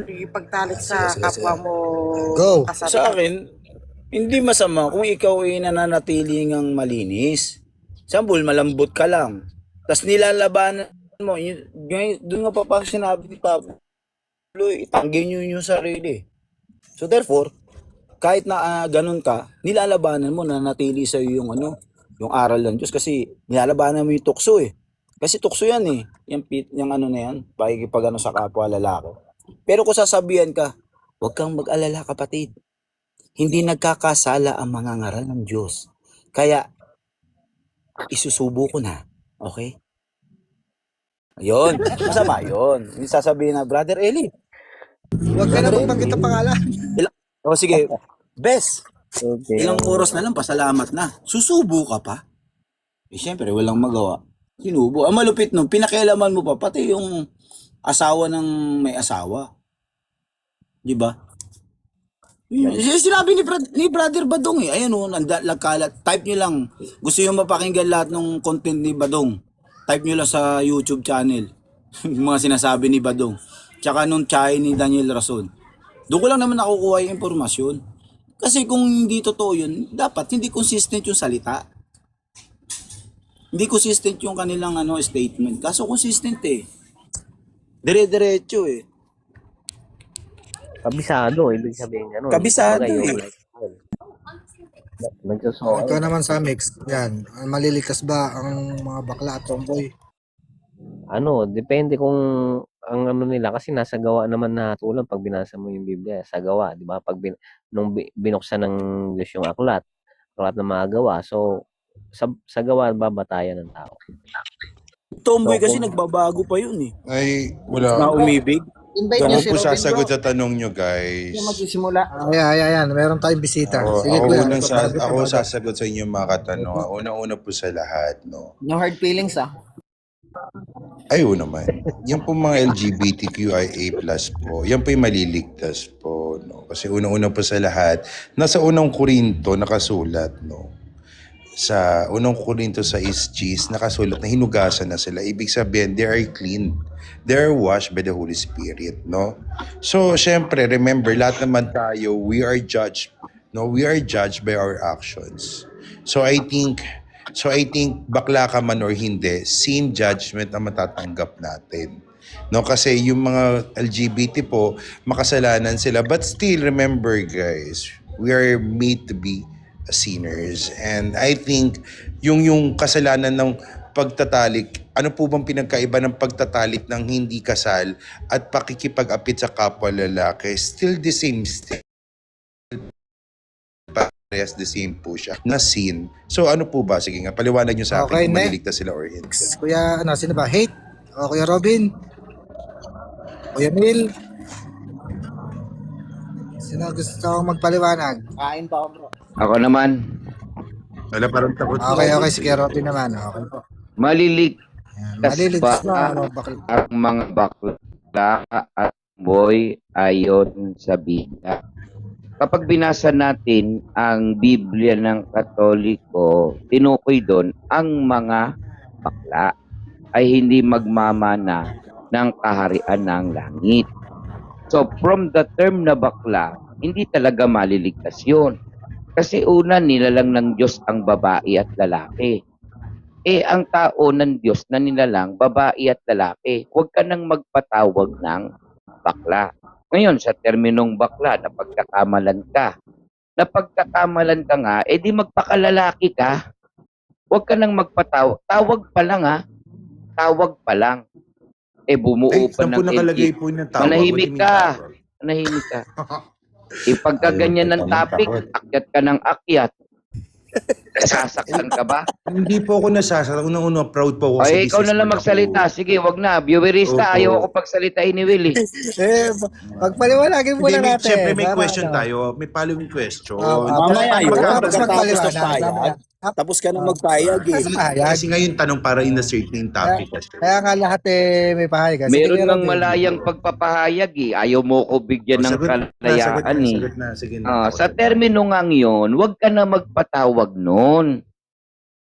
Ipagtalik Sige, sa sige, kapwa sige. mo Go. kasama. Sa akin, hindi masama kung ikaw ay nananatili ngang malinis. Sambol, malambot ka lang. Tapos nilalabanan mo, doon nga pa sinabi ni Pablo, itanggi nyo yung sarili. So therefore, kahit na ganun ka, nilalabanan mo, nanatili sa yung yung aral ng Diyos kasi nilalabanan mo yung tukso eh. Kasi tukso yan eh. Yung ano na yan, pakikipag sa kapwa lalaki. Pero kung sasabihan ka, huwag kang mag-alala kapatid. Hindi nagkakasala ang mga ngaral ng Diyos. Kaya, isusubo ko na. Okay? Ayun. Masama yun. Hindi sasabihin na, Brother Eli. Huwag ka na magbanggit ang pangalan. O sige, Bes. Okay. Ilang oras na lang, pasalamat na. Susubo ka pa. Eh, syempre, walang magawa. Sinubo. Ang malupit nun, pinakialaman mo pa, pati yung asawa ng may asawa. Di ba? Sinabi ni Brother Badong eh. Ayan o, nagkalat. Type nyo lang. Gusto nyo mapakinggan lahat ng content ni Badong. Type nyo lang sa YouTube channel. Yung mga sinasabi ni Badong. Tsaka nung chay ni Daniel Rason. Doon ko lang naman nakukuha yung impormasyon. Kasi kung hindi totoo yun, dapat hindi consistent yung salita. Hindi consistent yung kanilang statement. Kaso consistent eh. Dire-diretso eh. Kabisado, ibig sabihin ganun. Kabisado Kumbaga, yung eh. lifestyle. Nagsusuot. Ikaw naman sa mix. Yan. Maliligtas ba ang mga bakla at tomboy? Depende kung ang nila kasi nasa gawa naman na tulad pag binasa mo yung Biblia, sa gawa, di ba? Pag nung binuksan ng Diyos yung aklat na mga gawa, so sa gawa babatayan ng tao. Tomboy kasi nagbabago pa yun eh. Ay, wala. Na umibig. Invite Ako niyo si po Robin sasagot bro. sa tanong nyo, guys. Yung magsisimula. Ayan. Meron tayong bisita. Sige, kuya. Ako sasagot sa inyo mga katanungan. Una-una po sa lahat, no? No hard feelings ah. Ayaw naman. Yan po mga LGBTQIA+ po. Yan po yung maliligtas po, no? Kasi una-una po sa lahat, nasa unang Korinto nakasulat, no? Sa unang Korinto sa Isgis, nakasulat na hinugasan na sila. Ibig sabihin, they are clean. They are washed by the Holy Spirit, no? So, syempre, remember, lahat naman tayo, we are judged. No, we are judged by our actions. So I think bakla ka man or hindi, same judgment ang matatanggap natin. No, kasi yung mga LGBT po, makasalanan sila. But still, remember guys, we are made to be sinners. And I think yung kasalanan ng pagtatalik, ano po bang pinagkaiba ng pagtatalik ng hindi kasal at pakikipag-apit sa kapwa lalaki? Still the same, parehas the same po siya na sin. So ano po ba? Sige nga, paliwanag nyo sa akin Okay, kung ne? maliligtas sila or hindi. Kuya, sino ba? Hate? O Kuya Robin? Kuya Neil? Sino gusto kong magpaliwanag? Kain pa ako bro. Ako naman, Wala, parang takot. Okay, si Kuya Robin naman. Okay po. malilig Yan. Maliligtas ba na. Bakla. ang mga bakla at boy ayon sa Biblia. Kapag binasa natin ang Biblia ng Katoliko, tinukoy doon ang mga bakla ay hindi magmamana ng kaharian ng langit. So from the term na bakla, hindi talaga maliligtas yun. Kasi una, nilalang ng Diyos ang babae at lalaki. Ang tao ng Diyos na nilalang babae at lalaki. Huwag ka nang magpatawag ng bakla. Ngayon, sa terminong bakla, napagkakamalan ka. Napagkakamalan ka nga, di magpakalalaki ka. Huwag ka nang magpatawag. Tawag pa lang Tawag pa lang. Bumuo pa Saan po ng nakalagay po ng tawag? Manahimik ka. Manahimik ka. Pagka ganyan ng topic, akyat ka ng akyat. Sasaktan ka ba? Hindi po ako nasasaktan. Unang-una, proud po ako sa Ay, ikaw na lang businessman magsalita. ako. Sige, wag na. Viewerista, Opo. ayaw ako pagsalitain ni Willie. Pagpaliwanagin Hindi, muna natin. siyempre may Para question ano. tayo. May following question. Mamaya yun. Tapos Pagkatapos magpaliwanag. ng payag, tapos ka na magpayag eh. Kasi pahayag. Kasi ngayon tanong para in a certain topic. Kaya nga lahat may pahayag. Sige, Meron Kuya ng Robin. malayang pagpapahayag eh. Ayaw mo ko bigyan ng kalayaan eh. Sagot na. Sige na. Sa termino ngang yun, huwag ka na magpatawag nun.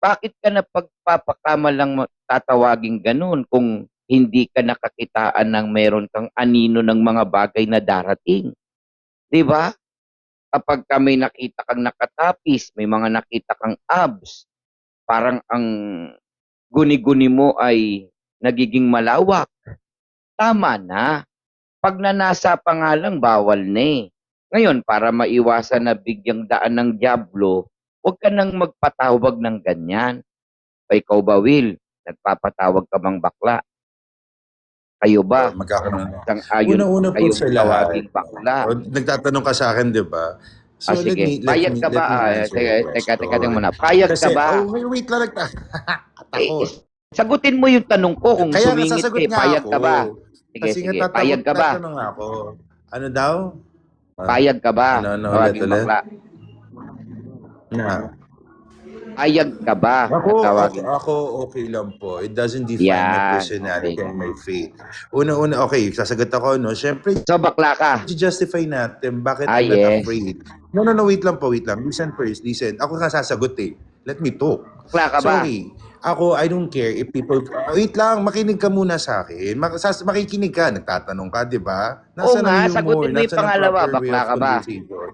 Bakit ka na pagpapakamalang tatawagin ganun kung hindi ka nakakitaan ng meron kang anino ng mga bagay na darating. 'Di ba? Kapag ka may nakita kang nakatapis, may mga nakita kang abs, parang ang guni-guni mo ay nagiging malawak. Tama na. Pag nanasa pa nga lang, bawal na eh. Ngayon, para maiwasan na bigyang daan ng dyablo, huwag ka nang magpatawag ng ganyan. O ikaw ba, Will? Nagpapatawag ka bang bakla? Kayo ba? Magkakaroon. Sang-ayon Una-una po kayong sa lahat. tawaging bakla? O, nagtatanong ka sa akin, di ba? So, Sige. Payag ka ba? answer your Teka question. muna. Payag ka Kasi, ba? wait lang. Eh, Takot. sagutin mo yung tanong ko kung Kaya nga sumingit sasagot eh. nga Payag ako. ka ba? Sige, Kasi sige. nga Payag ka ba? tatanong ako. Ano daw? Payag ka ba? Ano, Tawaging ulit? bakla. Na. Payag ka ba? Tawaging Ako okay lang po. It doesn't define my Yan. personality Okay. and my faith. Una, okay, sasagot ako, no? Siyempre, So, bakla ka? justify natin bakit Ah, I'm not yes. afraid. No, wait lang. Listen first, listen. Ako nga sasagot eh. Let me talk. Bakla ka ba? Sorry. Ako, I don't care if people... Wait lang, makinig ka muna sa akin. Makikinig ka, nagtatanong ka, di ba? Oo Nasaan nga, ang humor? sagutin mo yung Nasaan ang pangalawa. proper way Bakla of ka ba? conversation?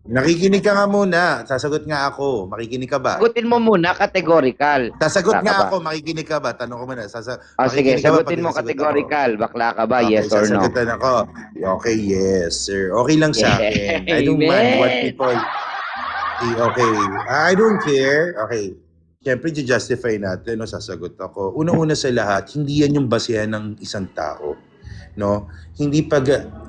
Nakikinig ka nga muna. Sasagot nga ako. Makikinig ka ba? Sagutin mo muna, categorical. Sasagot Bakla ka nga ba? ako. Makikinig ka ba? Tanong ko muna. Sige, Makikinig ka ba pag sagutin mo sasagot ako? categorical. Bakla ka ba? Okay, Yes or no? sasagutan ako. Okay, yes, sir. Okay lang sa akin. I don't mind what Amen. people... Okay. I don't care. Okay. Siyempre, justify natin, no, sasagot ako. Una-una sa lahat, hindi yan yung basehan ng isang tao. No? Hindi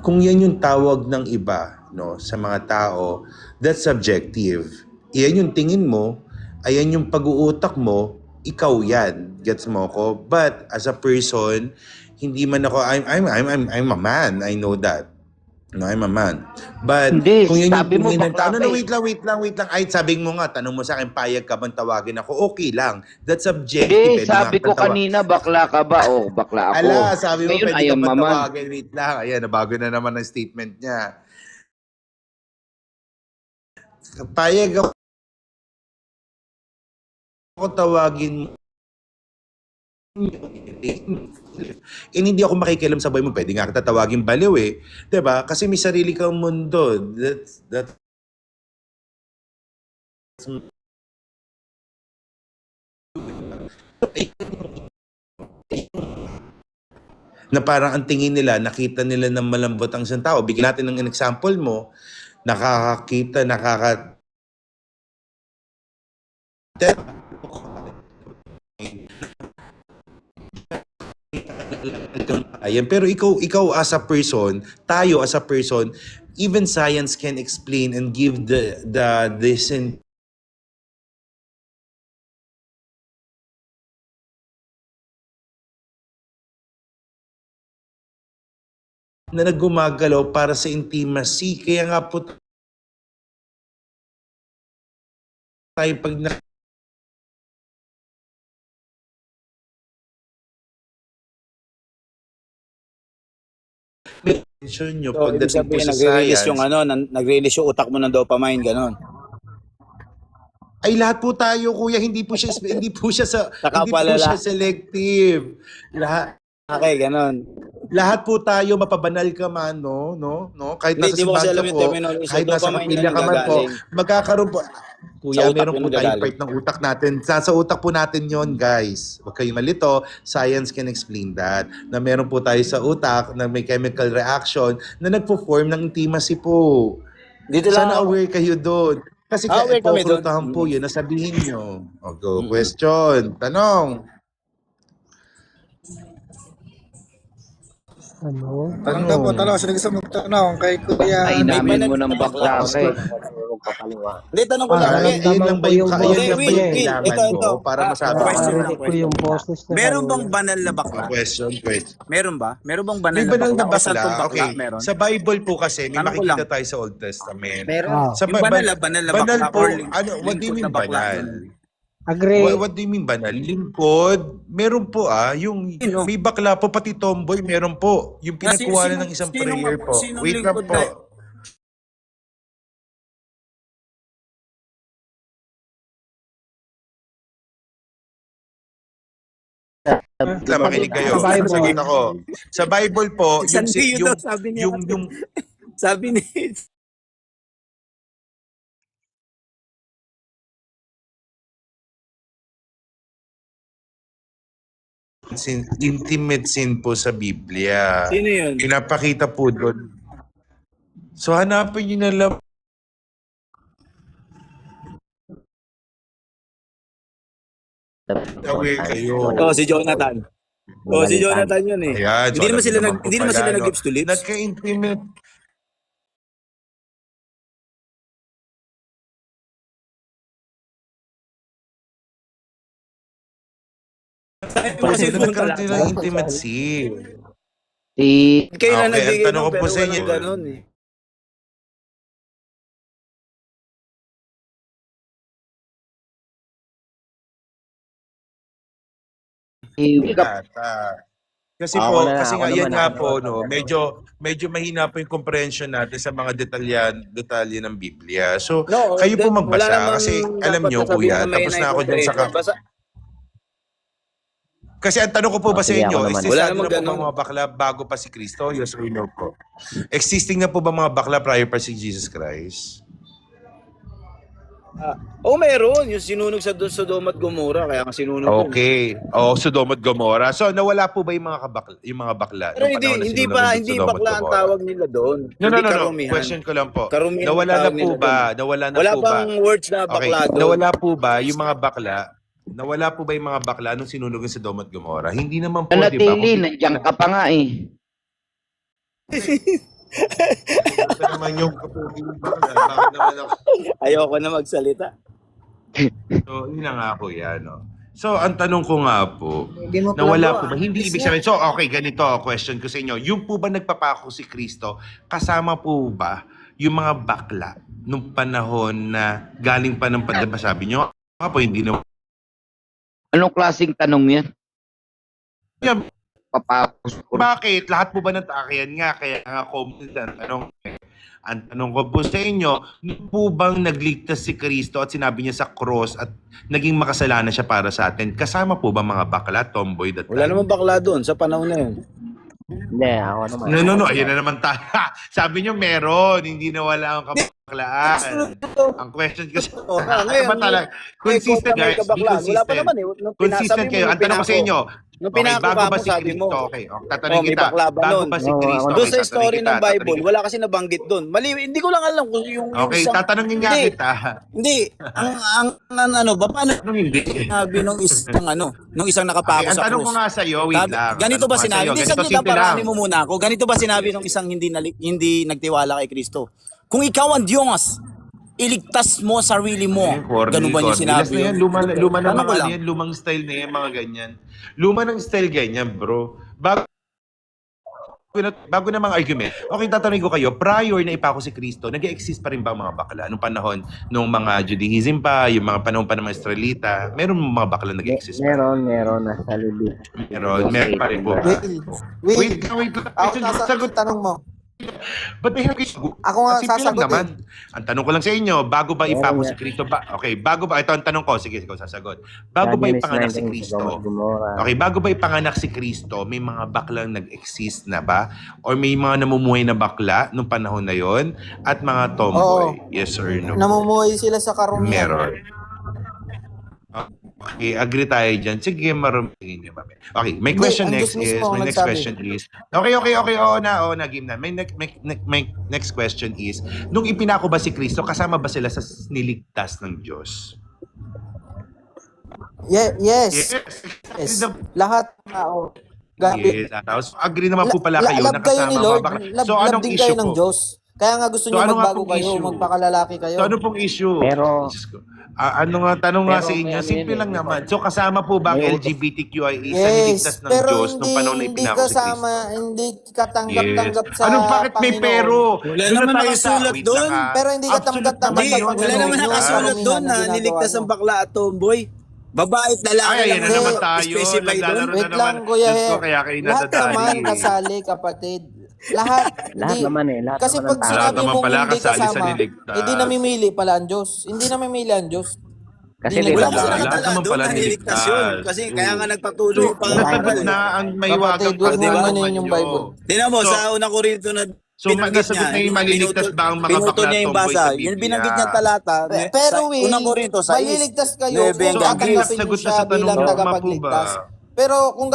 kung yan yung tawag ng iba, no, sa mga tao, that's subjective. Iyan yung tingin mo, ayan yung pag-uutak mo, ikaw yan. Gets mo ko? But as a person, hindi man ako I'm a man. I know that. No, I'm a man. But Hindi, kung yun yung sabi mo tingin ng bakla tao, ka eh. wait lang. Ay, sabi mo nga, tanong mo sa akin, payag ka bang tawagin ako? Okay lang. That's subjective. Hindi, Pwede nga sabi ko kitang kanina, bakla ka ba? O, bakla ako. Ala, sabi mo, Ngayon, pwede I ka am bang a man. tawagin? Wait lang. Ayan, nabago na naman ang statement niya. Payag ako tawagin mo. Hindi ako makikialam sa buhay mo. Pwede nga kita tawagin baliw eh. 'Di ba? Kasi may sarili kang mundo. That's na parang ang tingin nila, nakita nila ng malambot ang isang tao. Bigyan natin ng example mo, nakakakita, Ayan, pero ikaw as a person, tayo as a person, even science can explain and give the decent na naggumagalaw para sa intimacy. Kaya nga po tayo pag mention nyo So, ibig pagdating po sabihin, sa nagre-release science, yung nagre-release yung utak mo ng dopamine, ganon. ay lahat po tayo kuya, hindi po siya Nakapalala. selective. Okay, ganon. Lahat po tayo mapabanal ka man, no? Kahit Hindi, nasa di mo kasi simbahan alam ka yung po, terminology. kahit nasa Dopamine kapilya yun ka man po, nagagaling. magkakaroon po. Kuya, Sa utak meron yun po tayong nagagaling. part ng utak natin. Sa utak po natin yon, guys. Huwag kayong malito. Science can explain that. Na meron po tayo sa utak na may chemical reaction na nagpo-form ng intimacy po. Dito lang Sana ako. aware kayo doon. Kasi Aware kami doon. pokrutahan po yun, nasabihin nyo. O, go. Question. Tanong. Tanong daw po, tanong. Sino gusto magtanong kay Kuya? Ay, namin mo ng bakla ka eh. Hindi, tanong ko lang. Ayun lang ba yung Will, kailangan ito. mo para masabi Question ko? lang, question. Meron bang banal na bakla? Question. Meron ba? Meron bang banal May na banal bakla? na O santong bakla. bakla? Okay. Meron. Sa Bible po kasi, may Tanong ko makikita lang. tayo sa Old Testament. Meron. Sa Yung banal na banal bakla po, or what do you lingkod mean na bakla? banal? Agree. What do you mean banal? Lingkod? Meron po yung Sino? may bakla po, pati tomboy, meron po. Yung pinagkuhanan ng isang prayer po. Sinong Wait lang lingkod po. Makinig kayo. Sa Bible. Sasagot ako. Sa Bible po, yung, Sandiyo yung, daw, sabi niya. yung Sabi ni... intimate sin po sa Biblia. Sino yun? Pinapakita po doon. So hanapin nyo na lang. Tawag kayo. Oh, si Jonathan. Oh, si Jonathan yun eh. Ayan, Hindi naman sila Jonathan hindi naman sila pala, no? nag-lips to lips. Nagka-intimate. Kasi nagkaroon ng intimacy. Si Kailan Okay, nagbigay ang tanong nun, ko po pero sa inyo, walang ganun eh. Yata. Kasi Ako po, na, kasi ako nga yan naman, nga ako po, naman. no, medyo mahina po yung comprehension natin sa mga detalye ng Biblia. So, No, kayo po wala magbasa namang kasi alam dapat nyo, sasabihin kuya, na may tapos na ako dyan sa... comprehension. Basta, Kasi ang tanong ko po ba sa Sige, inyo, ako naman. existado Wala na namang po ba ganun. mga bakla bago pa si Kristo? Yes or no po? Existing na po ba mga bakla prior pa si Jesus Christ? meron. Yung sinunog sa Sodoma at Gomorra. Kaya nga sinunog yun. Okay. Sodom at Gomorra. So, nawala po ba yung mga bakla? Pero nung panahon na hindi sinunog pa, ng hindi Sodom at bakla ang Gomorra? tawag nila doon. No. Hindi karumihan. Question ko lang po. Karumihan ang Nawala na tawag po nila ba? doon. Nawala na Wala po ba? pang words na Okay. bakla doon. Nawala po ba yung mga bakla? Nawala po ba yung mga bakla nung sinunog ng Sodom at Gomorra? Hindi naman po, di ba? nanatili, nandiyan ka pa nga eh. Ito naman yung kapugi ng bakla. Bakit naman ako? Ayoko na magsalita. So, yun na nga po yan. No? So, ang tanong ko nga po, Hindi mo pala nawala po, po ba? Hindi ibig sabihin. So, okay, ganito, question ko sa inyo. Yung po ba nagpapako si Kristo, kasama po ba yung mga bakla nung panahon na galing pa ng pandemya? Sabi nyo, po, hindi naman. Anong klaseng tanong yan? Yan, Papakos ko. bakit? Lahat po ba ng takyan nga? Kaya nga comment ang tanong. Ang tanong ko po sa inyo, nung po bang nagligtas si Kristo at sinabi niya sa cross at naging makasalanan siya para sa atin? Kasama po ba mga bakla, tomboy, that Wala time? namang bakla doon sa panahon na yun. Hindi, ako naman. No. Ayan na naman tayo. Sabi niyo meron, hindi na wala ang kabaklaan. Ang question kasi, Ngayon, ba talaga? Consistent may guys, be kabaklaan. Wala pa consistent. naman eh. Nung Consistent sabi mo, kayo. Ang tanong ko sa inyo, Nung okay, pinako bago ka ba mo, si sabi mo. Kristo? Okay, tatanungin May kita. bakla ba Bago nun? ba si Kristo? Doon Okay, sa story tatanungin ng kita, Bible, tatanungin wala kasi nabanggit doon. Mali, hindi ko lang alam kung yung Okay, isang... tatanungin nga Hindi. kita. Hindi. Ang ano ba, paano Anong hindi? sinabi nung isang nakapako Okay, ang sa tanong ko krus? nga sa iyo, wait Sabi- lang. Ganito Tanong ba ko nga sinabi? sa'yo, Hindi, ganito saglit lang, simple lang. paranin mo muna ako. Ganito ba sinabi nung isang hindi nagtiwala kay Kristo? Kung ikaw ang Diyos, iligtas mo sarili mo. Ganun ba niya sinabi? Na yan, luma na Tanong ko mga lang. yan, lumang style na yan, mga ganyan. Luma ng style ganyan, bro. Bago na mga argument. Okay, tatanungin ko kayo, prior na ipako si Kristo, nag-exist pa rin ba ang mga bakla? Nung panahon, nung mga Judaism pa, yung mga panahon pa ng mga Israelita, meron mga bakla nag-exist pa? Meron, nasa libid. Meron pa rin po. Wait lang. Ako sasagot tanong mo. Ba't may kayo? Ako nga Simple lang sasagot naman. Ang tanong ko lang sa inyo, bago ba ipako nga. si Kristo ba? Okay, bago ba, ito ang tanong ko, sige, ikaw sasagot. Bago ba ipanganak si Kristo? Okay, bago ba ipanganak si Kristo, may mga baklang nag-exist na ba? Or may mga namumuhay na bakla nung panahon na yon at mga tomboy? Yes or no? Namumuhay sila sa karumihan. Meron. Okay, agree tayo dyan. Sige, marumingin niyo. Okay, my Hindi, question ang next Diyos is, mismo my ang next nagsabi. question is, okay, oo na, game na. My next question is, nung ipinako ba si Kristo, kasama ba sila sa niligtas ng Diyos? Yes. Lahat ng tao. Yes. Tapos, agree naman po pala kayo na Love kayo kasama ni mga Lord. bakla. Love, So, love anong din issue kayo ng po? Diyos. Kaya nga gusto So, niyo ano nga magbago pong kayo, issue? magpakalalaki kayo. So, ano pong issue? Pero- Diyos ko. Ano nga, tanong nga Pero sa inyo, may simple ano lang yun, naman. So, kasama po ba ang may- LGBTQIA sa niligtas ng pero Diyos nung panahon na hindi ipinako si Kristo? kasama, hindi katanggap-tanggap sa Anong bakit may Panginoon. pero? Wala Doon naman na tayo nakasulat wait doon. lang, ha? Pero hindi Absolute katanggap-tanggap naman Hindi, sa yun. wala naman Yung nakasulat karumihan doon na ang ginagawa niligtas ang niyo. bakla at tomboy. Babae at lalaki Ay, ayan na Hindi. naman tayo. Specify doon. Naglalaro na Wait naman. lang, Kuya Diyos ko, Her. kaya kayo Lahat nadadali. naman kasali, kapatid. Lahat. Lahat Hindi. naman eh. Lahat Kasi naman pag ng tao. Lahat sinabi naman mong pala hindi kasali sa kasama, niligtas. hindi namimili pala ang Diyos. Hindi namimili ang Diyos. Kasi Hindi dito, Wala Wala kasi naman nakatala naman doon pala na niligtas yun. Kasi kaya nga nagpatuloy yung pangangaral Dapat eh. na ang may wagang Kapatid, huwag mo pagdilungan manin yung nyo. Bible. Tingnan mo, So- sa unang Korinto na So, binanggit nasagot niya, na yung maliligtas ba ang mga pinutol bakla niya yung tomboy basa. sa Yung Biblia? binanggit niya talata, Pero sa Will, unang Korinto, sa maliligtas kayo 9 kung hanggang ang 10. tatanggapin nyo sagot na siya sa tanong bilang mo, tagapagligtas. tama po Pero kung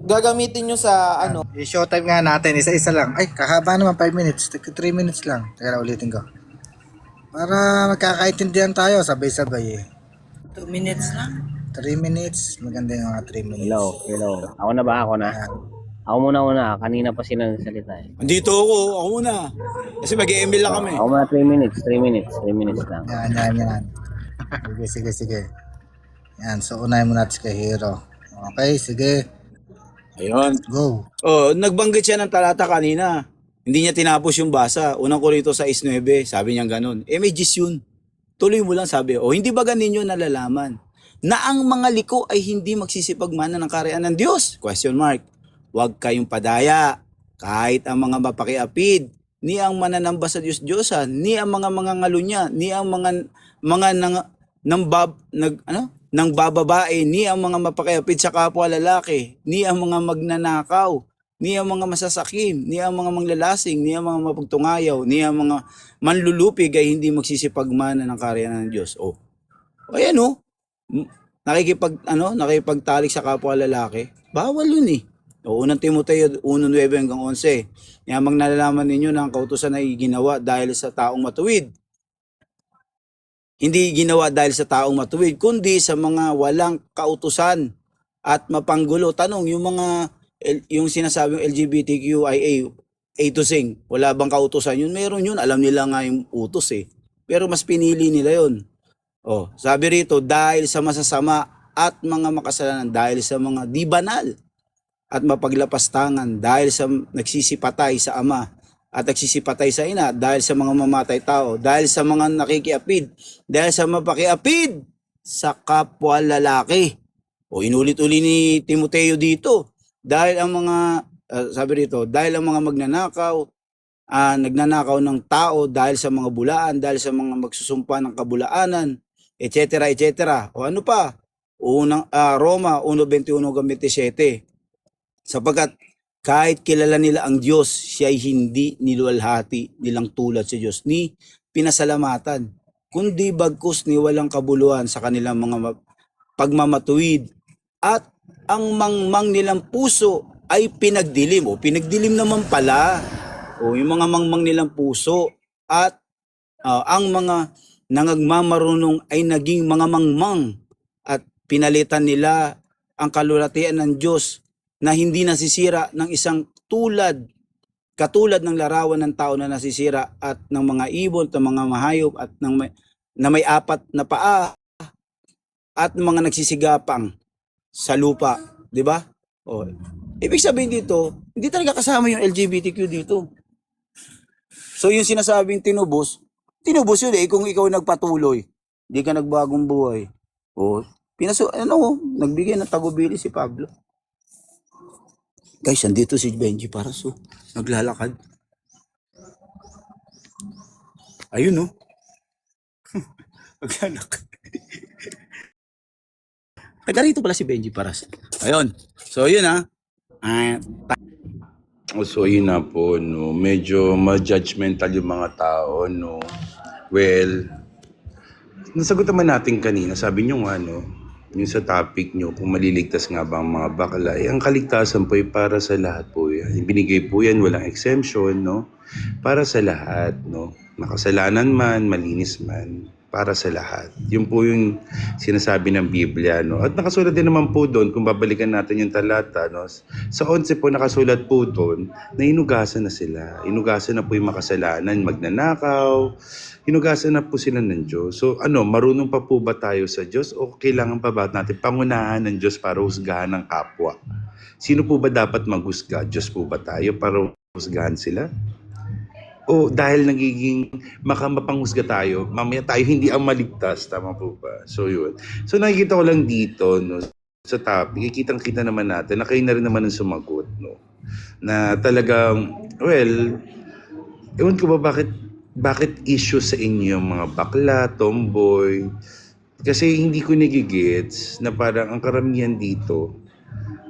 gagamitin nyo sa ano, I-showtime nga natin, isa-isa lang. Ay, kahaba naman, 5 minutes. 3 minutes lang. Teka, ulitin ko. Para magkakaintindihan tayo, sabay-sabay eh. 2 minutes lang. 3 minutes, maganda yung mga 3 minutes. hello. Ako na ba? Ako na? Ayan. Ako muna. Kanina pa sila nagsalita eh. Andito ako muna. Kasi mag-email lang kami. Ako muna 3 minutes. 3 minutes lang. Yan. Sige. Yan, so unahin mo natin si kay Hero. Okay, sige. Ayun. Go. Oh, nagbanggit siya ng talata kanina. Hindi niya tinapos yung basa. Unang Korinto 6:9, sabi niya ganun. May gis yun. Tuloy mo lang sabi. Hindi ba ganin nyo nalalaman na ang mga liko ay hindi magsisipagmana ng kaharian ng Diyos? Question mark. Huwag kayong padaya. Kahit ang mga mapakiapid, ni ang mananamba sa Diyos-Diyosan, ni ang mga ngalunya, ni ang mga nang bababae, ni ang mga mapakiapid sa kapwa lalaki, ni ang mga magnanakaw, ni ang mga masasakim, ni ang mga manglalasing, ni ang mga mapagtungayaw, ni ang mga manlulupig ay hindi magsisipagmana ng kaharian ng Diyos. Ayan nakikipagtalik sa kapwa lalaki. Bawal yun eh. Unang Timoteo 1:9 hanggang 11. Yamang nalalaman ninyo na ang kautusan ay ginawa dahil sa taong matuwid. Hindi ginawa dahil sa taong matuwid, kundi sa mga walang kautusan at mapanggulo. Tanong, yung sinasabing LGBTQIA, A to Zing, wala bang kautusan yun? Meron yun, alam nila nga yung utos eh. Pero mas pinili nila yun. Sabi rito, dahil sa masasama at mga makasalanan, dahil sa mga di banal at mapaglapastangan, dahil sa nagsisipatay sa ama at nagsisipatay sa ina, dahil sa mga mamatay tao, dahil sa mga nakikiapid, dahil sa mapakiapid sa kapwa lalaki. Inulit-uli ni Timoteo dito, dahil ang mga, sabi rito, dahil ang mga magnanakaw, nagnanakaw ng tao, dahil sa mga bulaan, dahil sa mga magsusumpa ng kabulaanan, etc. Ano pa? Roma 1:21-27. Sapagkat kahit kilala nila ang Diyos, siya ay hindi niluwalhati nilang tulad sa Diyos, ni pinasalamatan, kundi bagkus ni walang kabuluhan sa kanilang mga pagmamatuwid, at ang mangmang nilang puso ay pinagdilim. Pinagdilim naman pala. Yung mga mangmang nilang puso at ang mga nangagmamarunong ay naging mga mangmang at pinalitan nila ang kalulatian ng Diyos na hindi nasisira ng isang katulad ng larawan ng tao na nasisira at ng mga ibon, ng mga mahayop at na may 4 na paa at mga nagsisigapang sa lupa, di ba? Ibig sabihin dito, hindi talaga kasama yung LGBTQ dito. So yung sinasabing tinubos yun eh, kung ikaw nagpatuloy, hindi ka nagbagong buhay. Nagbigay ng tagubili si Pablo. Guys, andito si Benji Paraso. Naglalakad. Ayun Naglalakad. Taga-rito pala si Benji Paraso. Ayun. So, yun So, yun na po, medyo ma-judgmental yung mga tao, Well, nasagot naman natin kanina, sabi nyo nga, yung sa topic nyo, kung maliligtas nga ba ang mga bakla, ang kaligtasan po ay para sa lahat po yan. Binigay po yan, walang exemption, para sa lahat, makasalanan man, malinis man, para sa lahat. Yun po yung sinasabi ng Biblia, At nakasulat din naman po doon, kung babalikan natin yung talata, sa 11 po nakasulat po doon, na inugasan na sila. Inugasan na po yung makasalanan, magnanakaw, hinugasan na po sila ng Diyos. So marunong pa po ba tayo sa Diyos o kailangan pa ba natin pangunahan ng Diyos para husgahan ng kapwa? Sino po ba dapat maghusga? Diyos po ba tayo para husgahan sila? O dahil nagiging makapanghusga tayo, mamaya tayo hindi ang maligtas, tama po ba? So yun. So nakikita ko lang dito, sa topic, kitang-kita naman natin na kayo na rin naman ang sumagot, na talagang, ewan ko ba bakit bakit issue sa inyo yung mga bakla, tomboy? Kasi hindi ko nagigets na parang ang karamihan dito,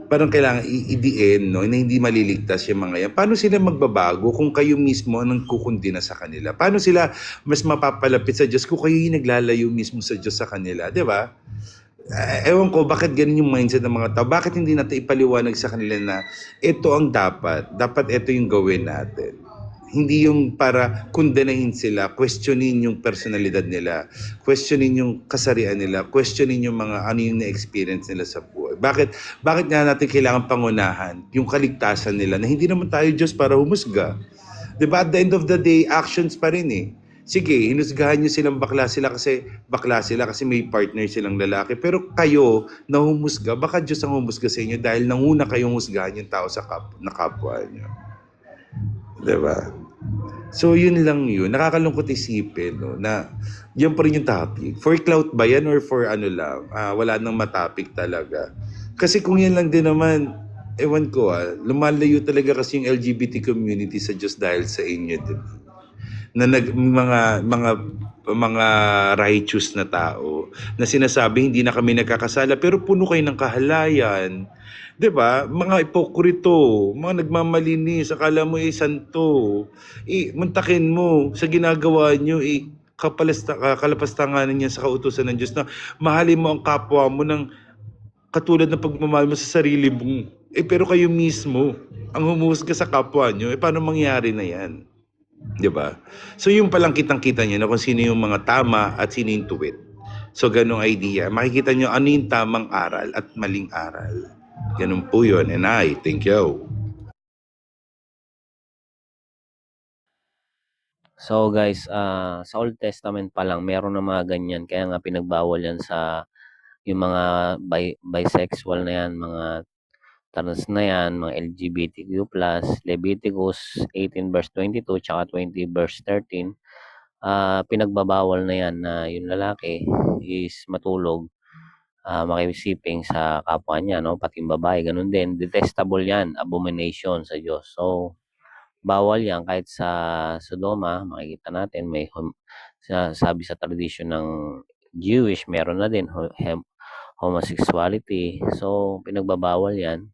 parang kailangan i-end, no, na hindi maliligtas yung mga yan. Paano sila magbabago kung kayo mismo ang nagkukundi na sa kanila? Paano sila mas mapapalapit sa Diyos kung kayo yung naglalayo mismo sa Diyos sa kanila? Di ba? Ewan ko, bakit ganun yung mindset ng mga tao? Bakit hindi natin ipaliwanag sa kanila na ito ang dapat ito yung gawin natin? Hindi yung para kundanahin sila, questionin yung personalidad nila, questionin yung kasarian nila, questionin yung mga ano yung na-experience nila sa buhay. Bakit nga natin kailangan pangunahan yung kaligtasan nila na hindi naman tayo Diyos para humusga? Diba, at the end of the day, actions pa rin eh. Sige, hinusgahan nyo silang bakla sila kasi may partner silang lalaki. Pero kayo na humusga, baka Diyos ang humusga sa inyo dahil nanguna kayong husgahan yung tao na kapwa nyo. Diba? So yun lang yun. Nakakalungkot isipin, no, na yan pa rin yung topic. For clout ba yan or for ano lang? Wala nang matapik talaga. Kasi kung yan lang din naman, ewan ko lumalayo talaga kasi yung LGBT community sa Diyos dahil sa inyo din. Na mga righteous na tao na sinasabi hindi na kami nagkakasala pero puno kayo ng kahalayan. 'Di ba? Mga ipokrito, mga nagmamalinis, akala mo santo. Muntakin mo sa ginagawa nyo kalapastanganan niya sa kautusan ng Diyos na mahalin mo ang kapwa mo ng katulad ng pagmamahal mo sa sarili mo. Pero kayo mismo ang humuhusga sa kapwa nyo, paano mangyari na yan? 'Di ba? So yung palang kitang-kita niyo na kung sino yung mga tama at sino yung tuwid. So ganung idea, makikita niyo ano yung tamang aral at maling aral. Ganun po yun. And thank you. So guys, sa Old Testament pa lang meron na mga ganyan, kaya nga pinagbawal yan sa yung mga bisexual na yan, mga trans na yan, mga LGBTQ+, Leviticus 18 verse 22 tsaka 20 verse 13, pinagbabawal na yan na yung lalaki is matulog, makisiping sa kapwa niya, no? Pati yung babae, ganun din. Detestable yan, abomination sa Diyos. So, bawal yan kahit sa Sodoma, makikita natin, sabi sa tradisyon ng Jewish, meron na din homosexuality. So, pinagbabawal yan.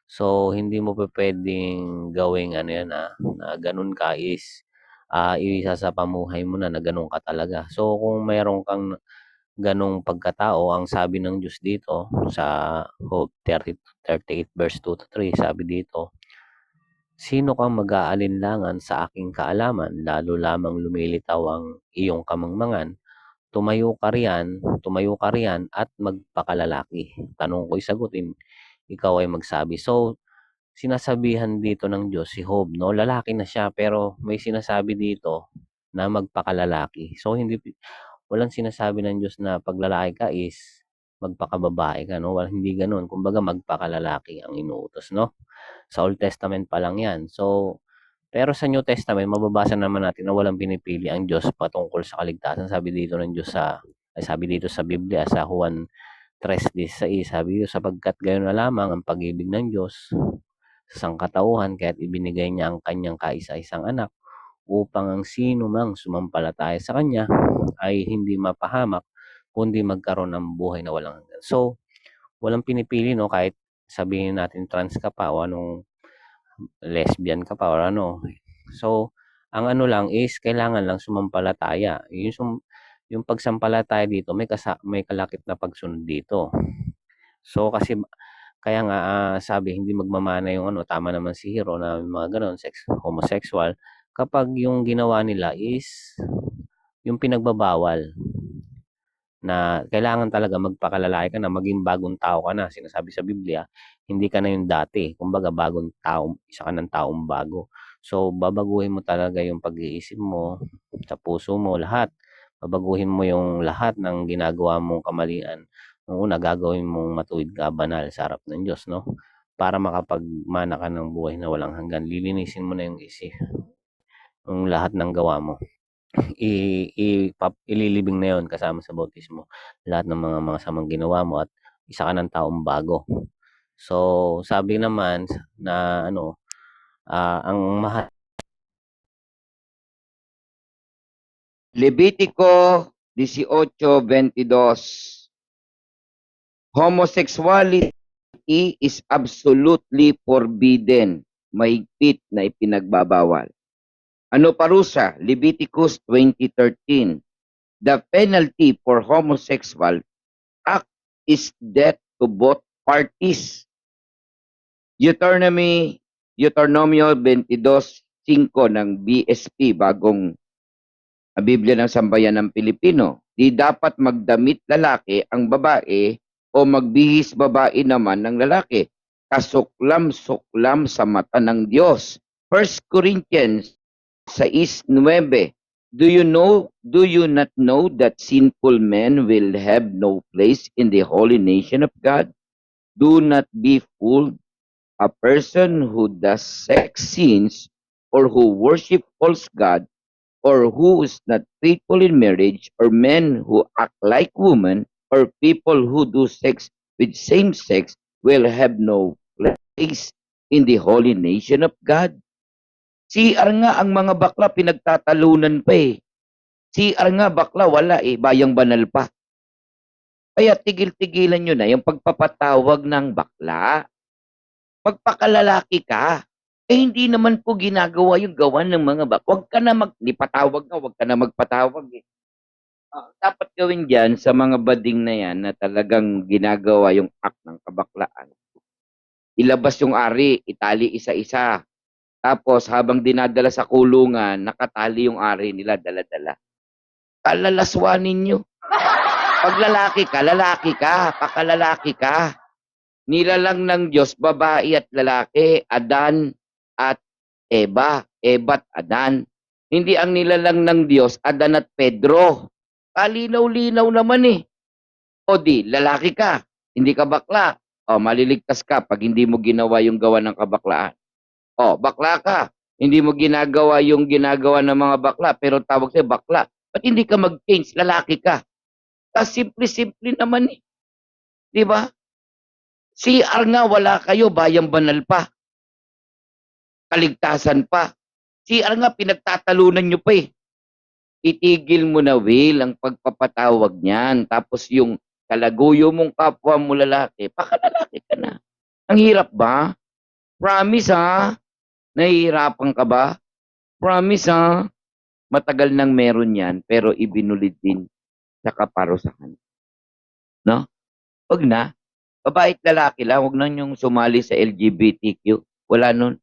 So, hindi mo pa pwedeng gawing ano yan na ganun ka is isa sa pamuhay mo na ganun ka talaga. So, kung mayroon kang ganung pagkatao, ang sabi ng Diyos dito sa Job 38 verse 2 to 3, sabi dito, sino kang mag-aalinlangan sa aking kaalaman, lalo lamang lumilitaw ang iyong kamangmangan, tumayo ka riyan at magpakalalaki. Tanong ko'y sagutin, ikaw ay magsabi. So, sinasabihan dito ng Diyos si Job, no? Lalaki na siya pero may sinasabi dito na magpakalalaki. So, walang sinasabi ng Diyos na pag lalaki ka is magpakababae ka, no? Hindi ganoon. Kumbaga magpakalalaki ang inuutos, no? Sa Old Testament pa lang 'yan. So, pero sa New Testament mababasa naman natin na walang pinipili ang Diyos patungkol sa kaligtasan. Sabi dito sa Biblia sa Juan 3:16, sabi dito, sapagkat gayon na lamang ang pag-ibig ng Diyos sa sangkatauhan kaya't ibinigay niya ang kanyang kaisa-isang anak upang ang sino mang sumampalataya sa kanya ay hindi mapahamak kundi magkaroon ng buhay na walang hanggan. So, walang pinipili, no, kahit sabihin natin trans ka pa o anong lesbian ka pa or ano. So, ang ano lang is kailangan lang sumampalataya. Yung pagsampalataya dito may kalakip na pagsunod dito. So, kasi kaya nga sabi hindi magmamana yung ano, tama naman si Hero na mga ganun, homosexual, kapag yung ginawa nila is yung pinagbabawal na kailangan talaga magpakalalaki ka na, maging bagong tao ka na. Sinasabi sa Biblia, hindi ka na yung dati. Kumbaga bagong tao, isa ka ng taong bago. So, babaguhin mo talaga yung pag-iisip mo, sa puso mo, lahat. Babaguhin mo yung lahat ng ginagawa mong kamalian. Nung una, gagawin mong matuwid ka, banal sa harap ng Diyos, no? Para makapagmana ka ng buhay na walang hanggan. Lilinisin mo na yung isip, yung lahat ng gawa mo. Ililibing na yon kasama sa bautismo lahat ng mga samang ginawa mo at isa ka ng taong bago. So, sabi naman na ano, ang mahal Levitico 18:22. Homosexuality is absolutely forbidden. Mahigpit na ipinagbabawal. Ano parusa? Leviticus 20:13. The penalty for homosexual act is death to both parties. Deuteronomio 22:5 ng BSP, bagong Biblia ng Sambayan ng Pilipino. Di dapat magdamit lalaki ang babae o magbihis babae naman ng lalaki. Kasuklam-suklam sa mata ng Diyos. 1 Corinthians 6:9. Do you not know that sinful men will have no place in the holy nation of God? Do not be fooled. A person who does sex sins or who worship false god or who is not faithful in marriage, or men who act like women, or people who do sex with same sex will have no place in the holy nation of God. CR nga ang mga bakla pinagtatalunan pa eh. CR nga bakla wala eh, bayang banal pa. Kaya tigil-tigilan nyo na yung pagpapatawag ng bakla. Magpakalalaki ka. Eh hindi naman po ginagawa yung gawan ng mga bakla. Huwag ka na patawag nga, huwag ka na magpatawag eh. Dapat gawin dyan sa mga bading na yan na talagang ginagawa yung act ng kabaklaan. Ilabas yung ari, itali isa-isa. Tapos habang dinadala sa kulungan, nakatali yung ari nila, dala-dala. Kalalaswanin nyo. Pag lalaki ka, pakalalaki ka. Nilalang ng Diyos, babae at lalaki, Adan at Eva, Eva at Adan. Hindi ang nilalang ng Diyos, Adan at Pedro. Kalinaw-linaw naman eh. O di, lalaki ka, hindi ka bakla. O, maliligtas ka pag hindi mo ginawa yung gawa ng kabaklaan. O, bakla ka, hindi mo ginagawa yung ginagawa ng mga bakla, pero tawag sa'yo bakla. Ba't hindi ka mag-change? Lalaki ka. Simple-simple naman eh. Di ba? CR nga wala kayo, bayang banal pa. Kaligtasan pa. CR nga pinagtatalunan nyo pa eh. Itigil mo na, Will, ang pagpapatawag niyan. Tapos yung kalaguyo mong kapwa mo lalaki, pakalalaki ka na. Ang hirap ba? Promise ha? Nahihirapan ka ba? Promise ha? Matagal nang meron yan, pero ibinulid din sa kaparusahan. No? Wag na. Babae at lalaki lang, huwag na yung sumali sa LGBTQ. Wala nun.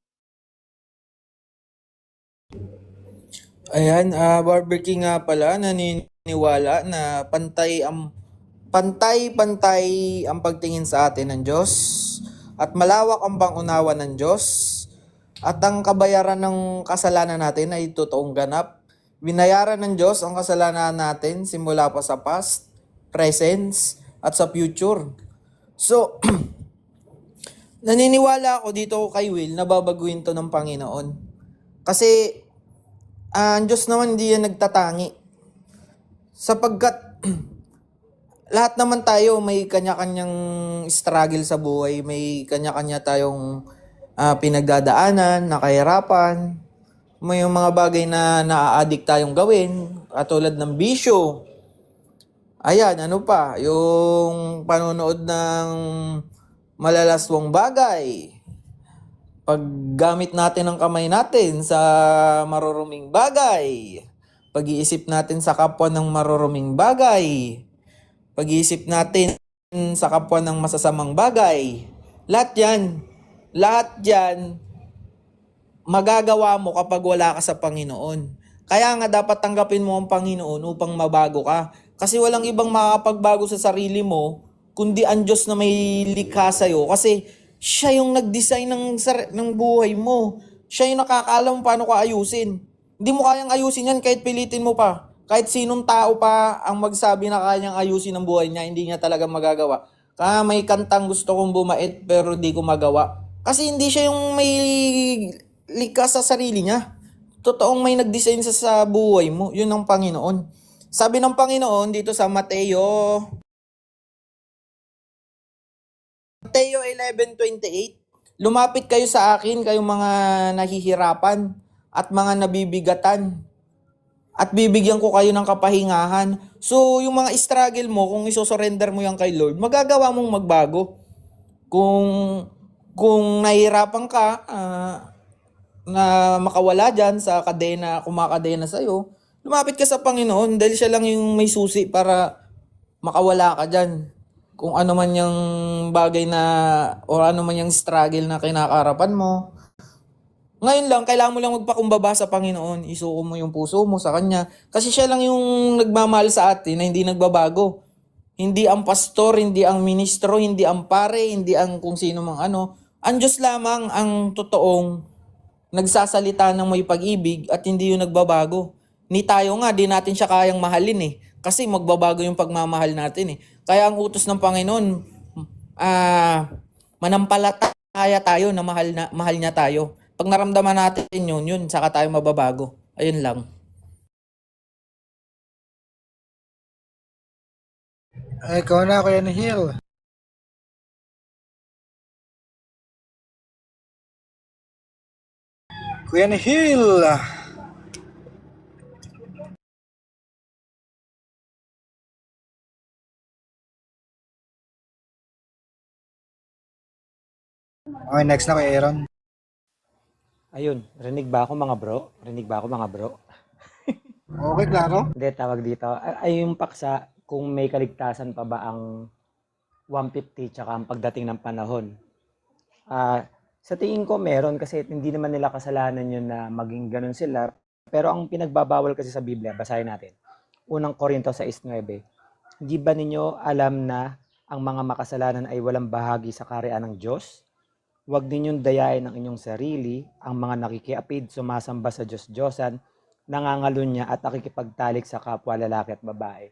Ayan, Barber King nga pala naniniwala na pantay-pantay ang pagtingin sa atin ng Diyos at malawak ang pangunawa ng Diyos at ang kabayaran ng kasalanan natin ay totoong ganap. Binayaran ng Diyos ang kasalanan natin simula pa sa past, present at sa future. So, naniniwala ako dito kay Will na babaguhin to ng Panginoon. Kasi, ang Diyos naman hindi yan nagtatangi. Sapagkat, lahat naman tayo may kanya-kanyang struggle sa buhay. May kanya-kanya tayong pinagdadaanan, nakahirapan. May mga bagay na naa-addict tayong gawin, katulad ng bisyo. Ayan, ano pa? Yung panonood ng malalaswang bagay. Paggamit natin ng kamay natin sa maruruming bagay. Pag-iisip natin sa kapwa ng maruruming bagay. Pag-iisip natin sa kapwa ng masasamang bagay. Lahat yan, magagawa mo kapag wala ka sa Panginoon. Kaya nga dapat tanggapin mo ang Panginoon upang mabago ka. Kasi walang ibang makakapagbago sa sarili mo kundi ang Diyos na may likha sa'yo. Kasi siya yung nag-design ng buhay mo. Siya yung nakakaalam paano ka ayusin. Hindi mo kayang ayusin yan kahit pilitin mo pa. Kahit sinong tao pa ang magsabi na kayang ayusin ang buhay niya, hindi niya talaga magagawa. Kaya may kantang gusto kong bumait pero di ko magawa. Kasi hindi siya yung may likha sa sarili niya. Totoong may nag-design sa buhay mo. Yun ang Panginoon. Sabi ng Panginoon dito sa Mateo 11:28, lumapit kayo sa akin, kayong mga nahihirapan at mga nabibigatan, at bibigyan ko kayo ng kapahingahan. So, yung mga struggle mo, kung isosurrender mo yan kay Lord, magagawa mong magbago. Kung nahihirapan ka na makawala dyan sa kadena, kumakadena sa'yo, lumapit ka sa Panginoon dahil siya lang yung may susi para makawala ka dyan. Kung ano man yung bagay na, o ano man yung struggle na kinakarapan mo, ngayon lang, kailangan mo lang magpakumbaba sa Panginoon. Isuko mo yung puso mo sa Kanya. Kasi siya lang yung nagmamahal sa atin na hindi nagbabago. Hindi ang pastor, hindi ang ministro, hindi ang pare, hindi ang kung sino mang ano. Ang Diyos lamang ang totoong nagsasalita ng may pag-ibig at hindi yung nagbabago. Ni tayo nga, di natin siya kayang mahalin eh. Kasi magbabago yung pagmamahal natin eh. Kaya ang utos ng Panginoon, manampalataya tayo na mahal niya tayo. Pag naramdaman natin yun, saka tayo mababago. Ayun lang. Ay, ikaw na, Kuya Nihil. Kuya Nihil. Okay, next na Kuya Aaron. Ayun, rinig ba ako mga bro? Rinig ba ako mga bro? Okay, klaro? Hindi, tawag dito. Ay, yung paksa, kung may kaligtasan pa ba ang 150 tsaka ang pagdating ng panahon. Sa tingin ko meron kasi hindi naman nila kasalanan yun na maging ganun sila. Pero ang pinagbabawal kasi sa Biblia, basahin natin. Unang Korinto 6:9. Hindi ba ninyo alam na ang mga makasalanan ay walang bahagi sa kaharian ng Diyos? Huwag ninyong dayain ang inyong sarili, ang mga nakikiapid, sumasamba sa Diyos-Diyosan, nangangalunya at nakikipagtalik sa kapwa lalaki at babae.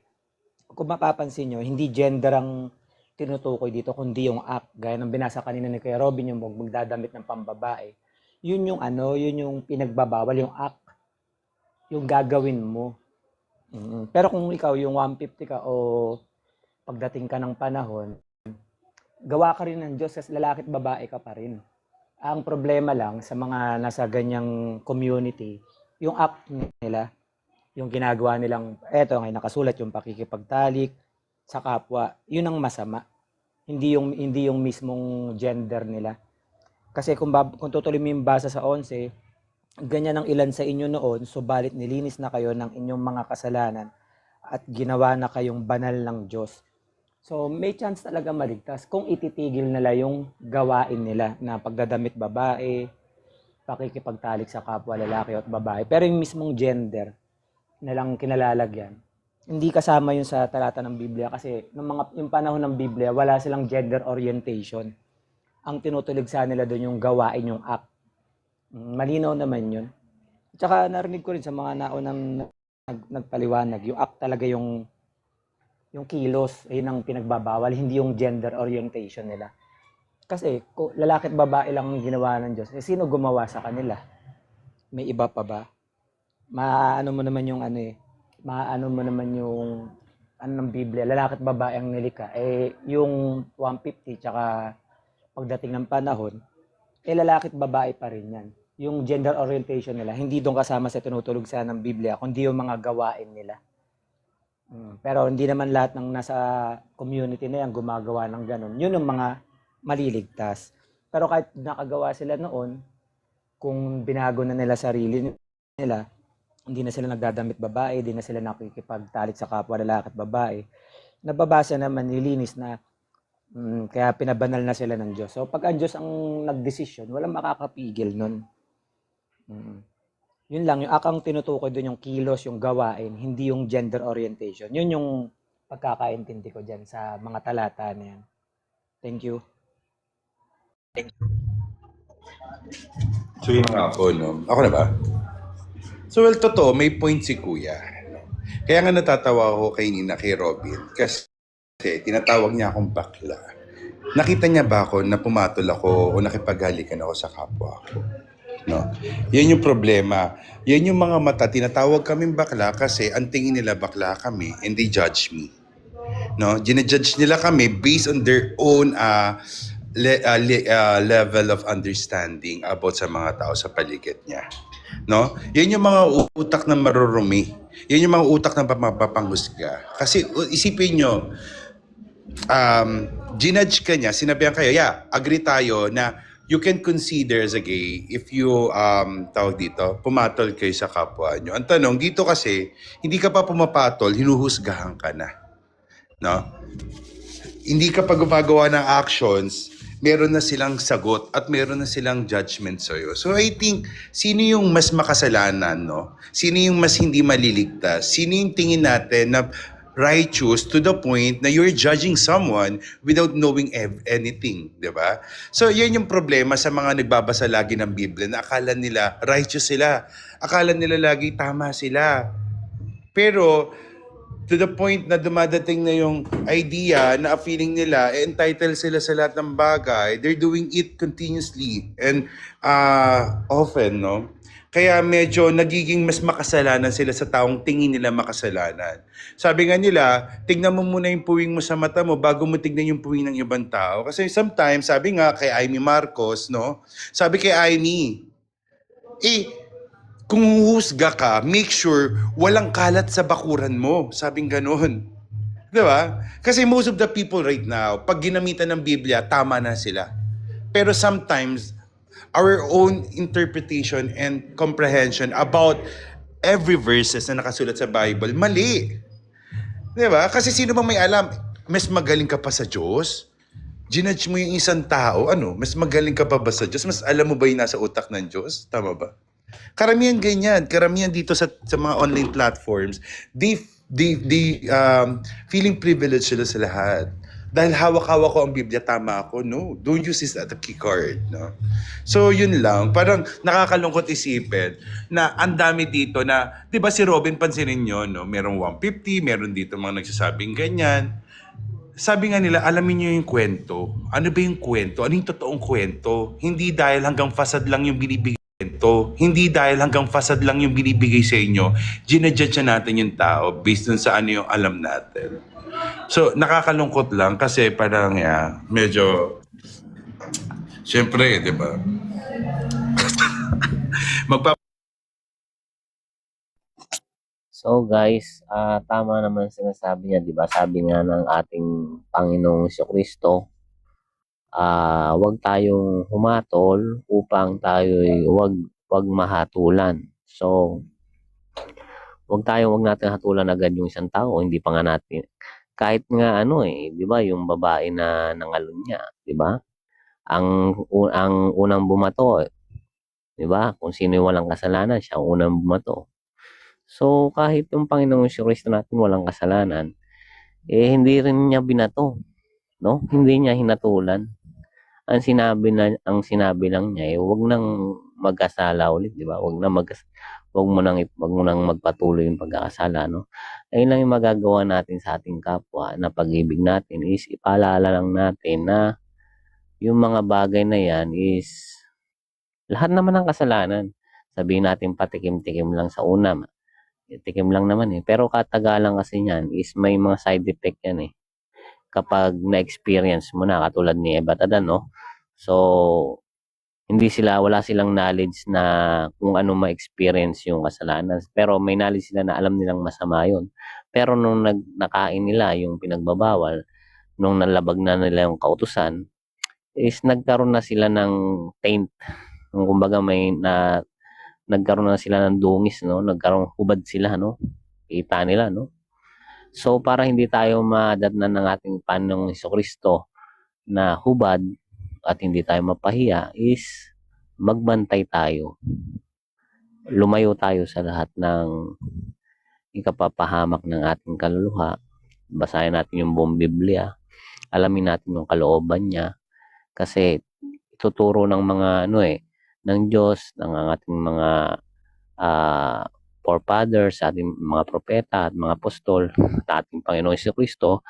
Kung mapapansin nyo, hindi gender ang tinutukoy dito, kundi yung act. Gaya ng binasa kanina ni Kuya Robin, yung magdadamit ng pambabae. Yun yung pinagbabawal, yung act. Yung gagawin mo. Pero kung ikaw, yung 150 ka o pagdating ka ng panahon, gawa ka rin ng Diyos kasi lalaki at babae ka pa rin. Ang problema lang sa mga nasa ganyang community, yung act nila, yung ginagawa nilang, eto ngayon nakasulat yung pakikipagtalik sa kapwa, yun ang masama. Hindi yung mismong gender nila. Kasi kung tutuloy mo yung basa sa 11, ganyan ang ilan sa inyo noon, subalit nilinis na kayo ng inyong mga kasalanan at ginawa na kayong banal ng Diyos. So, may chance talaga maligtas kung ititigil nila yung gawain nila na pagdadamit babae, pakikipagtalik sa kapwa lalaki at babae. Pero yung mismong gender na lang kinalalagyan, hindi kasama yun sa talata ng Biblia kasi yung panahon ng Biblia, wala silang gender orientation. Ang tinutulig sa nila doon yung gawain, yung act. Malinaw naman yun. Tsaka narinig ko rin sa mga naunang nagpaliwanag, yung act talaga yung kilos, yun ang pinagbabawal, hindi yung gender orientation nila. Kasi kung lalaki at babae lang ang ginawa ng Diyos, sino gumawa sa kanila? May iba pa ba? Maano mo naman yung ng Biblia, lalaki at babae ang nilikha. Yung 150 tsaka pagdating ng panahon, lalaki at babae pa rin yan. Yung gender orientation nila, hindi doon kasama sa tinutulog sa ng Biblia, kundi yung mga gawain nila. Pero hindi naman lahat ng nasa community na yan gumagawa ng ganun. Yun yung mga maliligtas. Pero kahit nakagawa sila noon, kung binago na nila sarili nila, hindi na sila nagdadamit babae, hindi na sila nakikipagtalik sa kapwa lalaki at babae, nababasa naman, nilinis na kaya pinabanal na sila ng Diyos. So pag ang Diyos ang nagdesisyon, walang makakapigil nun. Yun lang, yung akang tinutukoy doon yung kilos, yung gawain, hindi yung gender orientation. Yun yung pagkakaintindi ko dyan sa mga talata na yan. Thank you. So yun nga po, no? Ako na ba? So well, totoo, may point si Kuya. No? Kaya nga natatawa ako kay Nina, kay Robin. Kasi tinatawag niya akong bakla. Nakita niya ba ako na pumatol ako o nakipaghalikan ako sa kapwa ko? No. Yan yung problema. Yan yung mga mata, tinatawag kaming bakla kasi ang tingin nila bakla kami and they judge me. No, ginajudge nila kami based on their own level of understanding about sa mga tao sa paligid niya. No? Yan yung mga utak na marurumi. Yan yung mga utak ng mapapanghusga. Kasi isipin nyo, ginudge ka niya, sinabihan kayo, yeah, agree tayo na you can consider as a gay if you, tawag dito, pumatol kayo sa kapwa nyo. Ang tanong, dito kasi, hindi ka pa pumapatol, hinuhusgahan ka na. No? Hindi ka pa gumagawa ng actions, meron na silang sagot at meron na silang judgment sa'yo. So I think, sino yung mas makasalanan, no? Sino yung mas hindi maliligtas? Sino yung tingin natin na righteous to the point na you're judging someone without knowing anything, di ba? So yan yung problema sa mga nagbabasa lagi ng Biblia na akala nila righteous sila. Akala nila lagi tama sila. Pero to the point na dumadating na yung idea na feeling nila, entitled sila sa lahat ng bagay, they're doing it continuously and often, no? Kaya medyo nagiging mas makasalanan sila sa taong tingin nila makasalanan. Sabi nga nila, tignan mo muna yung puwing mo sa mata mo bago mo tignan yung puwing ng ibang tao. Kasi sometimes, sabi nga kay Amy Marcos, no? Sabi kay Amy, kung huhusga ka, make sure walang kalat sa bakuran mo. Sabing ganun. Di ba? Kasi most of the people right now, pag ginamitan ng Biblia, tama na sila. Pero sometimes, our own interpretation and comprehension about every verses na nakasulat sa Bible, mali. Di ba? Kasi sino bang may alam? Mas magaling ka pa sa Diyos? Ginudge mo yung isang tao, mas magaling ka pa ba sa Diyos? Mas alam mo ba yung nasa utak ng Diyos? Tama ba? Karamihan ganyan. Karamihan dito sa mga online platforms, they feeling privileged sila sa lahat. Dahil hawak-hawak ko ang Biblia, tama ako. No, don't use this as a key card. No? So, yun lang. Parang nakakalungkot isipin na ang dami dito na, di ba si Robin, pansinin nyo, no? Merong 150, meron dito mga nagsasabing ganyan. Sabi nga nila, alamin nyo yung kwento. Ano ba yung kwento? Ano yung totoong kwento? Hindi dahil hanggang fasad lang yung binibigay kwento. Hindi dahil hanggang fasad lang yung binibigay sa inyo, ginajudge natin yung tao based dun sa ano yung alam natin. So, nakakalungkot lang kasi parang medyo, syempre, di ba? So guys, tama naman sinasabi niya, 'di ba? Sabi nga ng ating Panginoong Jesucristo, wag tayong humatol upang tayo'y wag mahatulan. So, wag natin hatulan agad yung isang tao, hindi pa nga natin. Kahit nga 'di ba, yung babae na nangalun niya, 'di ba? Ang unang bumato, 'di ba? Kung sino yung walang kasalanan, siya ang unang bumato. So, kahit yung Panginoong Jesucristo natin walang kasalanan, hindi rin niya binato, no? Hindi niya hinatulan. Ang sinabi lang niya, wag nang magkasala ulit, di ba? Wag mo nang magpatuloy yung pagkakasala, no? Ayun lang yung magagawa natin sa ating kapwa na pag-ibig natin is ipaalala lang natin na yung mga bagay na yan is lahat naman ng kasalanan. Sabihin natin patikim-tikim lang sa una, tikim lang naman pero katagalan kasi niyan is may mga side effect yan kapag na-experience mo na, katulad ni Eva at Adan, no? So, wala silang knowledge na kung ano ma-experience yung kasalanan, pero may knowledge sila na alam nilang masama yun. Pero nung nakain nila yung pinagbabawal, nung nalabag na nila yung kautusan, is nagkaroon na sila ng taint. Kumbaga nagkaroon na sila ng dungis, no? Hubad sila, no? Kita nila, no? So, para hindi tayo madatnan ng ating Panginoong Jesucristo na hubad at hindi tayo mapahiya, is magbantay tayo. Lumayo tayo sa lahat ng ikapapahamak ng ating kaluluha. Basahin natin yung buong Biblia. Alamin natin yung kalooban niya. Kasi ituturo ng mga ng Diyos, ng ating mga forefathers, ating mga propeta at mga apostol, at ating Panginoong Jesucristo,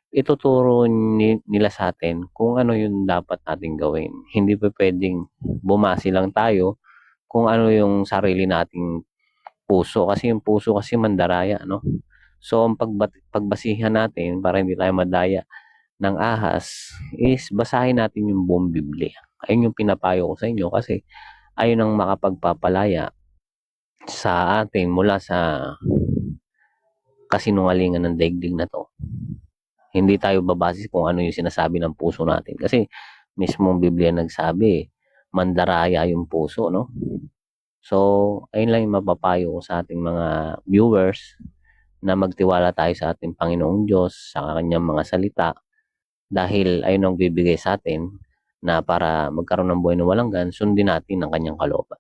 ituturo nila sa atin kung ano yung dapat nating gawin. Hindi pa pwedeng bumasi lang tayo kung ano yung sarili nating puso. Kasi yung puso kasi mandaraya, no? So, ang pagbasihan natin para hindi tayo madaya ng ahas is basahin natin yung buong Biblia. Ayun yung pinapayo ko sa inyo kasi ayun ang makapagpapalaya sa atin mula sa kasinungalingan ng daigdig na to. Hindi tayo babase kung ano yung sinasabi ng puso natin. Kasi mismo ang Biblia nagsabi, mandaraya yung puso, no? So, ayun lang yung mapapayo ko sa ating mga viewers na magtiwala tayo sa ating Panginoong Diyos, sa kanyang mga salita, dahil ayun ang bibigay sa atin na para magkaroon ng buhay na walang hanggan, sundin natin ang kanyang kalooban.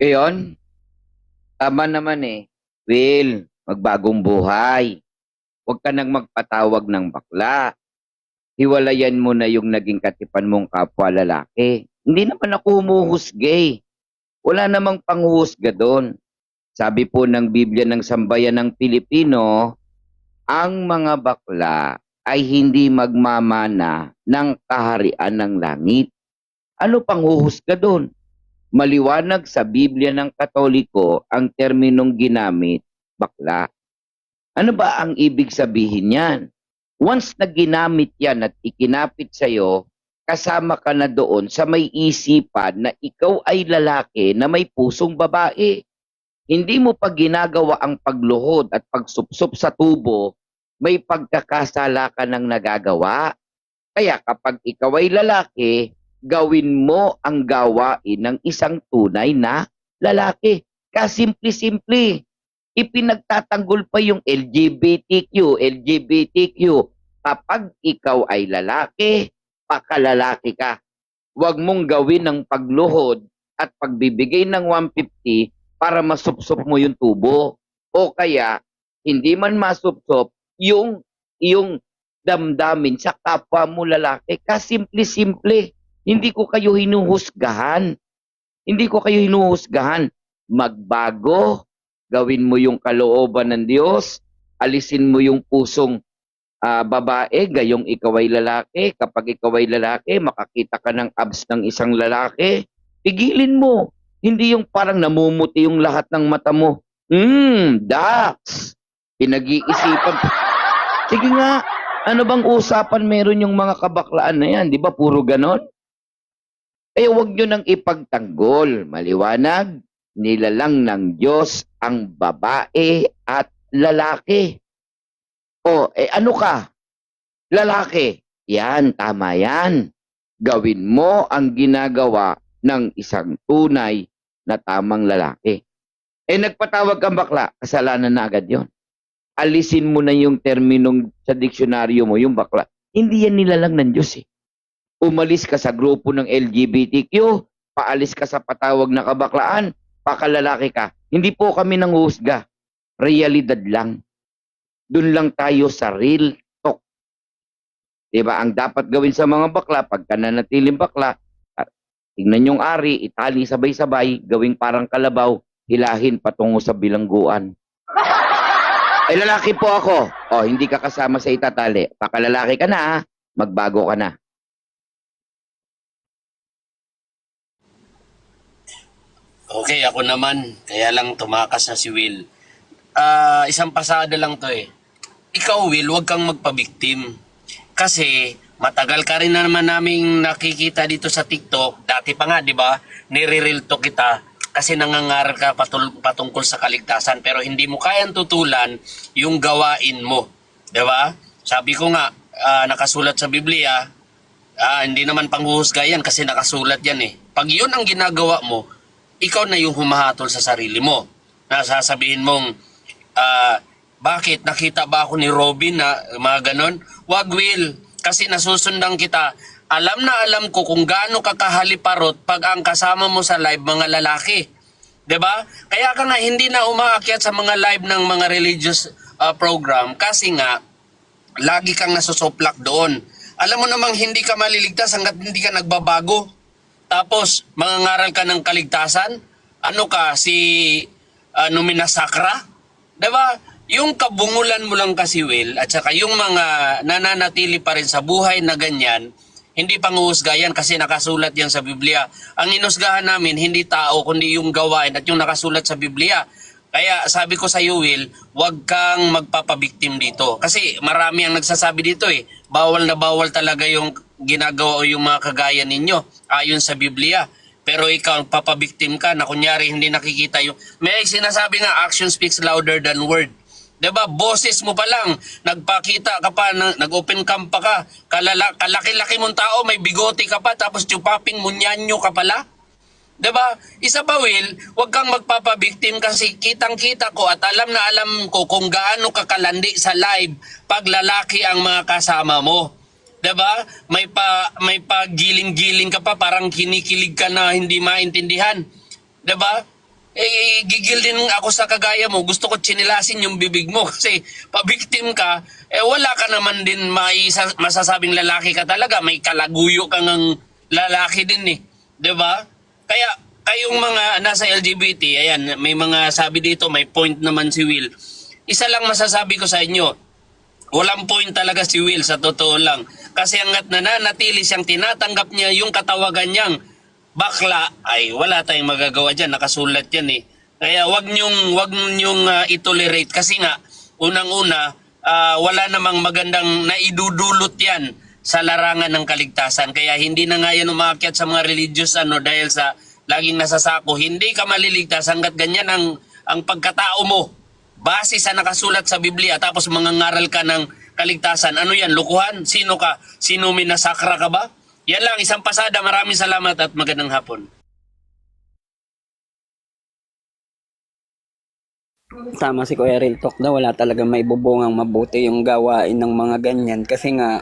Ngayon, tama naman eh. Will, magbagong buhay. Huwag ka nang magpatawag ng bakla. Hiwalayan mo na yung naging katipan mong kapwa lalaki. Hindi naman ako humuhusga eh. Wala namang panghuhusga doon. Sabi po ng Biblia ng Sambayan ng Pilipino, ang mga bakla ay hindi magmamana ng kaharian ng langit. Ano pang huhusga doon? Maliwanag sa Biblia ng Katoliko ang terminong ginamit, bakla. Ano ba ang ibig sabihin yan? Once na ginamit yan at ikinapit sa'yo, kasama ka na doon sa may isipan na ikaw ay lalaki na may pusong babae. Hindi mo pa ginagawa ang pagluhod at pagsupsup sa tubo, may pagkakasala ka ng nagagawa. Kaya kapag ikaw ay lalaki, gawin mo ang gawain ng isang tunay na lalaki. Kasimple-simple. Ipinagtatanggol pa yung LGBTQ. Kapag ikaw ay lalaki, pakalalaki ka. Huwag mong gawin ng pagluhod at pagbibigay ng 150 para masupsop mo yung tubo. O kaya, hindi man masupsop yung damdamin sa kapwa mo lalaki. Kasimple-simple. Hindi ko kayo hinuhusgahan. Magbago. Gawin mo yung kalooban ng Diyos. Alisin mo yung pusong babae, gayong ikaw ay lalaki. Kapag ikaw ay lalaki, makakita ka ng abs ng isang lalaki. Pigilin mo. Hindi yung parang namumuti yung lahat ng mata mo. Dax. Pinag-iisipan. Sige nga, ano bang usapan meron yung mga kabaklaan na yan? Di ba puro ganon? Eh huwag nyo nang ipagtanggol. Maliwanag, nilalang ng Diyos ang babae at lalaki. O, ano ka? Lalaki. Yan, tama yan. Gawin mo ang ginagawa ng isang tunay na tamang lalaki. Nagpatawag kang bakla, kasalanan na agad yon. Alisin mo na yung terminong sa diksyonaryo mo, yung bakla. Hindi yan nilalang ng Diyos eh. Umalis ka sa grupo ng LGBTQ, paalis ka sa patawag na kabaklaan, pakalalaki ka. Hindi po kami nanghusga. Realidad lang. Doon lang tayo sa real talk. Diba? Ang dapat gawin sa mga bakla, pagka nanatiling bakla, tingnan yung ari, itali sabay-sabay, gawing parang kalabaw, hilahin patungo sa bilangguan. Lalaki po ako. Hindi ka kasama sa itatali. Pakalalaki ka na, magbago ka na. Okay, ako naman. Kaya lang tumakas na si Will. Isang pasada lang to eh. Ikaw, Will, huwag kang magpabiktim. Kasi matagal ka rin naman naming nakikita dito sa TikTok. Dati pa nga, di ba? Nire-real talk kita. Kasi nangangaral ka patungkol sa kaligtasan. Pero hindi mo kayang tutulan yung gawain mo. Di ba? Sabi ko nga, nakasulat sa Biblia, hindi naman panghuhusga yan kasi nakasulat yan eh. Pag yun ang ginagawa mo, ikaw na yung humahatol sa sarili mo. Nasasabihin mong, bakit? Nakita ba ako ni Robin na mga ganon? Wag, Will. Kasi nasusundan kita. Alam na alam ko kung gaano kakahaliparot pag ang kasama mo sa live mga lalaki. 'Di ba? Kaya ka nga hindi na umaakyat sa mga live ng mga religious program kasi nga lagi kang nasusuplak doon. Alam mo namang hindi ka maliligtas hangga't hindi ka nagbabago. Tapos, mangangaral ka ng kaligtasan? Ano ka, si Numinasakra? Diba? Yung kabungulan mo lang kasi, Will, at saka yung mga nananatili pa rin sa buhay na ganyan, hindi panghuhusga yan kasi nakasulat yan sa Biblia. Ang inusgahan namin, hindi tao, kundi yung gawain at yung nakasulat sa Biblia. Kaya sabi ko sa iyo, Will, huwag kang magpapabiktim dito. Kasi marami ang nagsasabi dito eh, bawal na bawal talaga yung ginagawa o yung mga kagaya ninyo ayon sa Biblia. pero ikaw papabiktim ka na kunyari hindi nakikita yung... May sinasabi nga, action speaks louder than word. 'Di ba? Boses mo pa lang, nagpakita ka pa, nag-open cam pa ka, kalaki-laki mong tao, may bigote ka pa, tapos chupaping munyanyo ka pala. 'Di ba? Isa pa, Will, huwag kang magpapabiktim kasi kitang-kita ko at alam ko kung gaano ka kalandi sa live pag lalaki ang mga kasama mo. 'Di ba? May pagiling-giling ka pa, parang kinikilig ka na hindi maintindihan. 'Di ba? Gigil din ako sa kagaya mo. Gusto ko tsinilasin yung bibig mo kasi pabiktim ka, wala ka naman din masasabing lalaki ka talaga. May kalaguyo kang lalaki din eh. 'Di ba? Kaya kayong mga nasa LGBT, ayan, may mga sabi dito, may point naman si Will. Isa lang masasabi ko sa inyo, walang point talaga si Will sa totoo lang. Kasi hanggat nananatili siyang tinatanggap niya yung katawagan niyang bakla, ay wala tayong magagawa dyan, nakasulat yan eh. Kaya wag niyong itolerate kasi nga, unang-una, wala namang magandang naidudulot yan sa larangan ng kaligtasan. Kaya hindi na nga yan umaakyat sa mga religious dahil sa laging nasasako. Hindi ka maliligtas hanggat ganyan ang pagkatao mo. Base sa nakasulat sa Biblia, tapos mangangaral ka ng kaligtasan. Ano yan, lukuhan? Sino ka? Sino minasakra ka ba? Yan lang, isang pasada. Maraming salamat at magandang hapon. Tama si Kuya Real Talk na wala talaga may bubungang mabuti yung gawain ng mga ganyan. Kasi nga,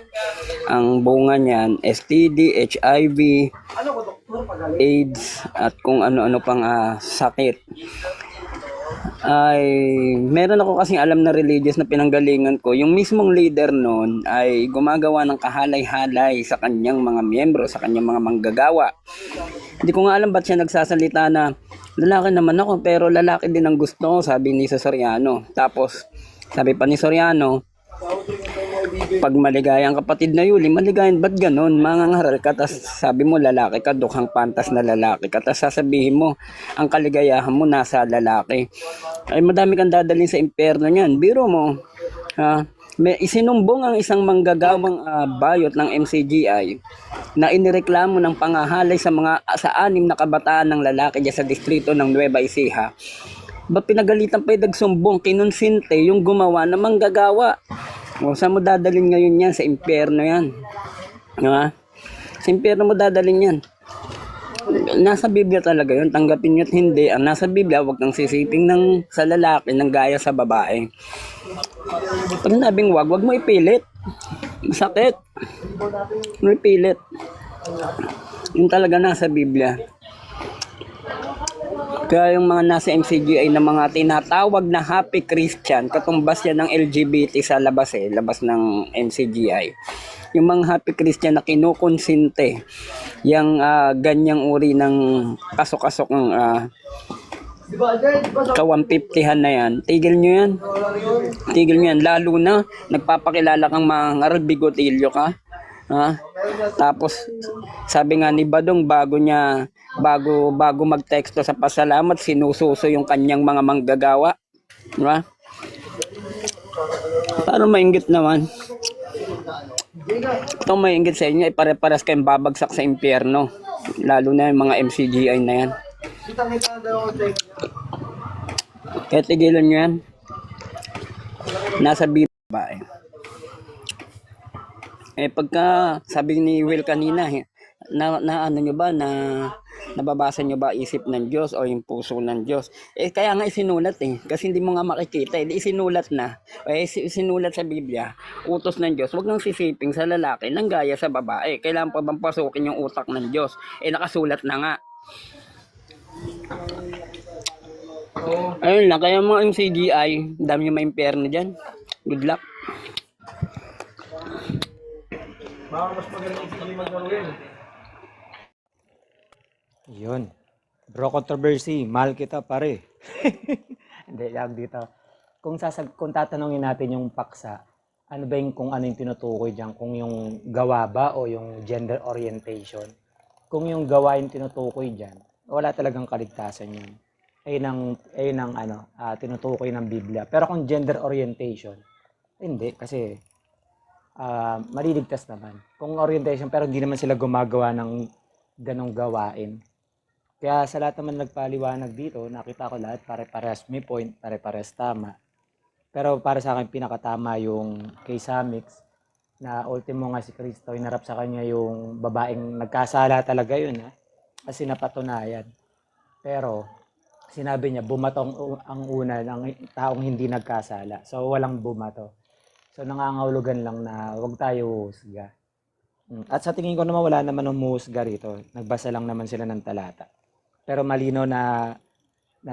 ang bunga niyan, STD, HIV, AIDS, at kung ano-ano pang sakit. Ay meron ako kasing alam na religious na pinanggalingan ko, yung mismong leader noon ay gumagawa ng kahalay-halay sa kanyang mga miyembro, sa kanyang mga manggagawa. Hindi ko nga alam ba't siya nagsasalita na lalaki naman ako pero lalaki din ang gusto ko, sabi ni Soriano. Tapos sabi pa ni Soriano, pag maligaya ang kapatid na Yuli, maligayan, ba't ganon? Mangangaral ka, tas sabi mo lalaki ka, dukhang pantas na lalaki ka, tas sasabihin mo, ang kaligayahan mo nasa lalaki. Ay madami kang dadalhin sa impyerno niyan. Biro mo, may isinumbong ang isang manggagawang bayot ng MCGI na inireklamo ng pangahalay sa 6 na kabataan ng lalaki diyan sa distrito ng Nueva Ecija. Ba pinagalitan pa yung nagsumbong, kinonsinte yung gumawa na manggagawa. O, saan mo dadalhin ngayon yan? Sa impyerno yan. Diba? Sa impyerno mo dadalhin yan. Nasa Biblia talaga yun. Tanggapin nyo at hindi. Ang nasa Biblia, huwag kang sisiping sa lalaki ng gaya sa babae. Pag nabing wag mo ipilit. Masakit. Huwag mo ipilit. Yun talaga nasa Biblia. Kaya yung mga nasa MCGI na mga tinatawag na happy Christian, katumbas yan ng LGBT sa labas labas ng MCGI. Yung mga happy Christian na kinukonsinte, yung ganyang uri ng kasok-kasok ng ka-150han na yan, tigil nyo yan. Tigil nyo yan. Lalo na, nagpapakilala kang mga bigotilyo ka. Tapos sabi nga ni Badong bago magteksto sa pasalamat sinususo yung kanyang mga manggagawa, di ba? Para mainggit naman. Kung mainggit sa inyo, ipare-pares kayong babagsak sa impyerno, lalo na yung mga MCGI na yan. Kaya tigilan nyo yan. Nasa bida ba pagka sabi ni Will kanina, na ano nyo ba, nababasa nyo ba isip ng Diyos o yung puso ng Diyos? Kaya nga isinulat kasi hindi mo nga makikita. Isinulat na. Isinulat sa Biblia, utos ng Diyos. Huwag nang sisiping sa lalaki nang gaya sa babae. Kailangan pa bang pasukin yung utak ng Diyos? Nakasulat na nga. Ayun lang, kaya mga MCGI, dami nyo ma-impyerno dyan. Good luck. Yun. Bro controversy, mahal kita pare. Hindi, lang dito. Kung tatanungin natin yung paksa, ano ba yung kung ano yung tinutukoy diyan, kung yung gawa ba o yung gender orientation? Kung yung gawa yung tinutukoy diyan, wala talagang kaligtasan yun. Ayun ang tinutukoy ng Biblia. Pero kung gender orientation, hindi kasi maliligtas naman. Kung orientation pero hindi naman sila gumagawa ng ganong gawain. Kaya sa lahat naman nagpaliwanag dito, nakita ko lahat pare-parehas may point, pare-parehas tama. Pero para sa akin, pinakatama yung kay Samix na ultimo nga si Kristo, hinarap sa kanya yung babaeng nagkasala talaga yun. Kasi napatunayan. Pero sinabi niya, bumatong ang una ng taong hindi nagkasala. So walang bumato. So nangangahulugan lang na huwag tayo husga. At sa tingin ko naman wala naman humuhusga rito. Nagbasa lang naman sila ng talata. Pero malino na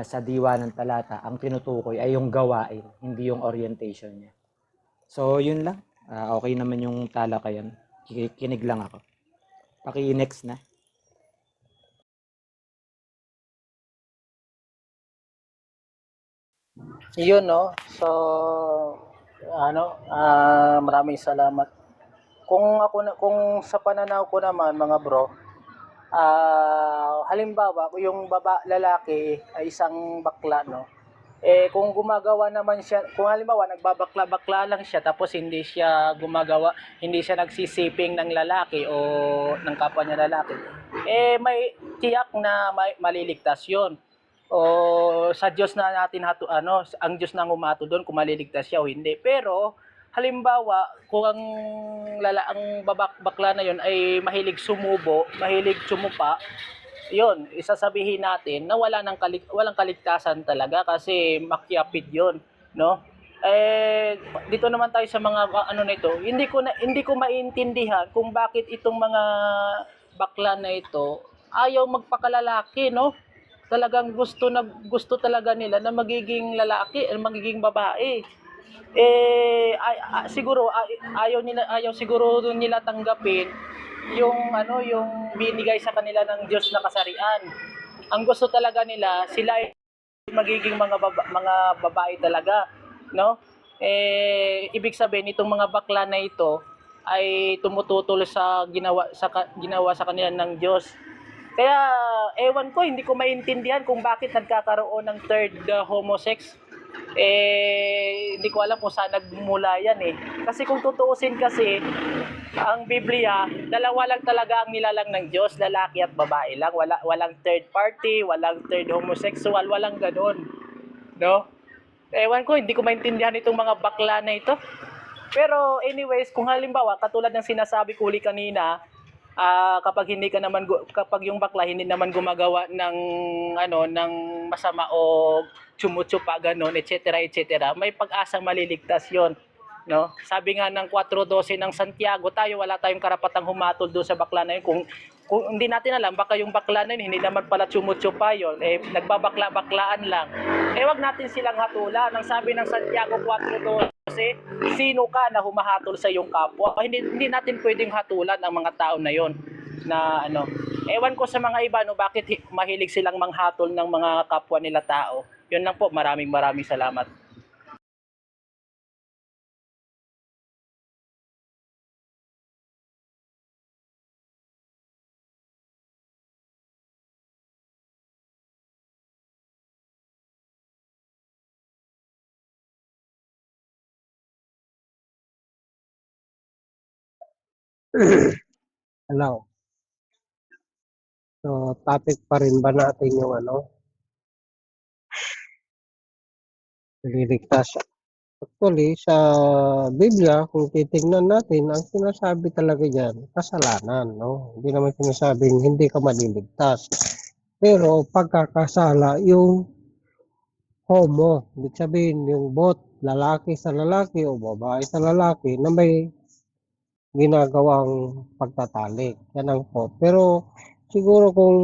sa diwa ng talata, ang tinutukoy ay yung gawain, hindi yung orientation niya. So, yun lang. Okay naman yung talakayan. Kinig lang ako. Paki-next na. Yun, no? So, maraming salamat. Kung sa pananaw ko naman, mga bro, halimbawa, yung lalaki ay isang bakla, no? Kung gumagawa naman siya, kung halimbawa nagbabakla-bakla lang siya tapos hindi siya nagsisiping ng lalaki o ng kapwa niya lalaki, may tiyak na maliligtas 'yon. O sa Diyos na natin ang Diyos nang humato doon kung maliligtas siya o hindi. Pero halimbawa, kung ang bakla na 'yon ay mahilig sumubo, mahilig sumupa, yun, isasabihin natin na walang kaligtasan talaga kasi makyapid yun, no? Dito naman tayo sa mga na ito, hindi ko maintindihan kung bakit itong mga bakla na ito ayaw magpakalalaki, no? Talagang gusto talaga nila na magiging lalaki, magiging babae. Siguro ayaw siguro nila tanggapin yung binigay sa kanila ng Diyos na kasarian. Ang gusto talaga nila, sila ay magiging mga babae talaga, no? Ibig sabihin itong mga bakla na ito ay tumututol sa ginawa sa kanila ng Diyos. Kaya ewan ko, hindi ko maintindihan kung bakit nagkakaroon ng third homosex. Hindi ko alam kung saan nagmula yan Kasi kung tutuusin kasi, ang Biblia, dalawa lang talaga ang nilalang ng Diyos, lalaki at babae lang. Walang third party, walang third homosexual, walang ganun. No? Ewan ko, hindi ko maintindihan itong mga bakla na ito. Pero anyways, kung halimbawa, katulad ng sinasabi ko uli kanina, kapag yung bakla hindi naman gumagawa ng masama o tsumutsupa ganon, etc., may pag-asang maliligtas 'yon, no? Sabi nga ng 4:12 ng Santiago, wala tayong karapatang humatol doon sa bakla na 'yon. Kung hindi natin alam, baka yung bakla na 'yon hindi naman pala tsumutsupa 'yon, nagbabakla-baklaan lang. Wag natin silang hatulan. Ang sabi ng Santiago 4:12, sino ka na humahatol sa iyong kapwa? Hindi natin pwedeng hatulan ang mga tao na 'yon na Ewan ko sa mga iba bakit mahilig silang manghatol ng mga kapwa nila tao. 'Yun lang po, maraming salamat. Hello. So, topic pa rin ba natin yung liligtas? Actually, sa Biblia, kung titingnan natin, ang sinasabi talaga dyan, kasalanan, no? Hindi naman sinasabing hindi ka maliligtas. Pero pagkakasala, yung homo, ibig sabihin, yung both lalaki sa lalaki o babae sa lalaki na may ginagawang pagtatalik. Yan ang po. Pero siguro kung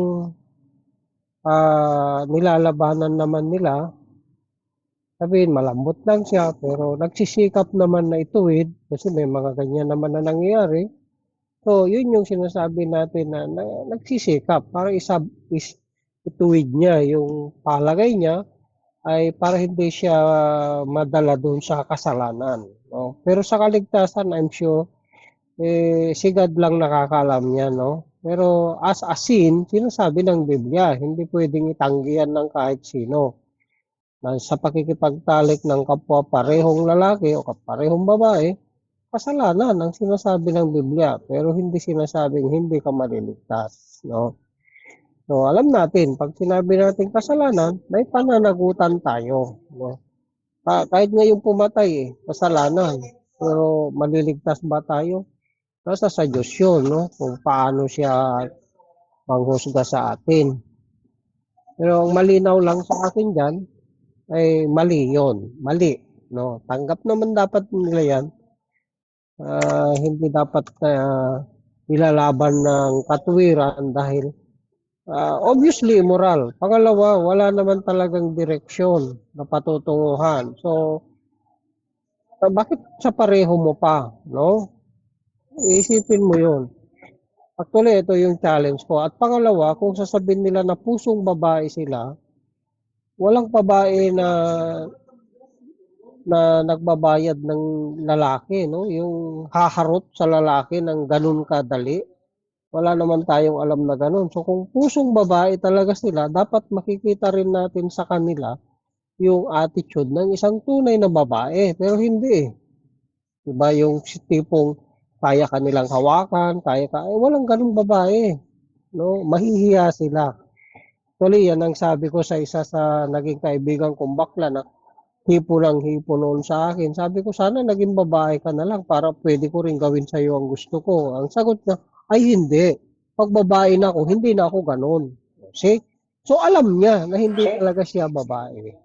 nilalabanan naman nila, sabihin malambot lang siya pero nagsisikap naman na ituwid kasi may mga ganyan naman na nangyayari. So, yun yung sinasabi natin na nagsisikap para ituwid niya yung palagay niya ay para hindi siya madala doon sa kasalanan. No? Pero sa kaligtasan, I'm sure, si God lang nakakalam niya, no? Pero as a sin, sinasabi ng Biblia, hindi pwedeng itanggihan ng kahit sino. Sa pakikipagtalik ng kapwa parehong lalaki o parehong babae, kasalanan ang sinasabi ng Biblia, pero hindi sinasabing hindi ka maliligtas, no? So, alam natin, pag sinabi natin kasalanan, may pananagutan tayo. No? Kahit ngayon pumatay, kasalanan. Pero maliligtas ba tayo? Nasa sa Diyos yun, no? Kung paano siya manghusga sa atin. Pero ang malinaw lang sa akin dyan, ay mali yon, mali. No? Tanggap naman dapat nila yan. Hindi dapat nilalaban ng katuwiran dahil obviously immoral. Pangalawa, wala naman talagang direksyon na patutunguhan. So, bakit sa pareho mo pa, no? Isipin mo yun. Actually, ito yung challenge ko. At pangalawa, kung sasabihin nila na pusong babae sila, walang babae na nagbabayad ng lalaki, no? Yung haharot sa lalaki ng ganun kadali. Wala naman tayong alam na ganun. So kung pusong babae talaga sila, dapat makikita rin natin sa kanila yung attitude ng isang tunay na babae. Pero hindi eh. Diba yung tipong kaya kanilang hawakan, walang ganung babae. No? Mahihiya sila. Actually, yan ang sabi ko sa isa sa naging kaibigan kong bakla na hipo ng hipo noon sa akin. Sabi ko, sana naging babae ka na lang para pwede ko rin gawin sa iyo ang gusto ko. Ang sagot niya, ay hindi. Pag babae na ako, hindi na ako ganun. See? So alam niya na hindi talaga siya babae.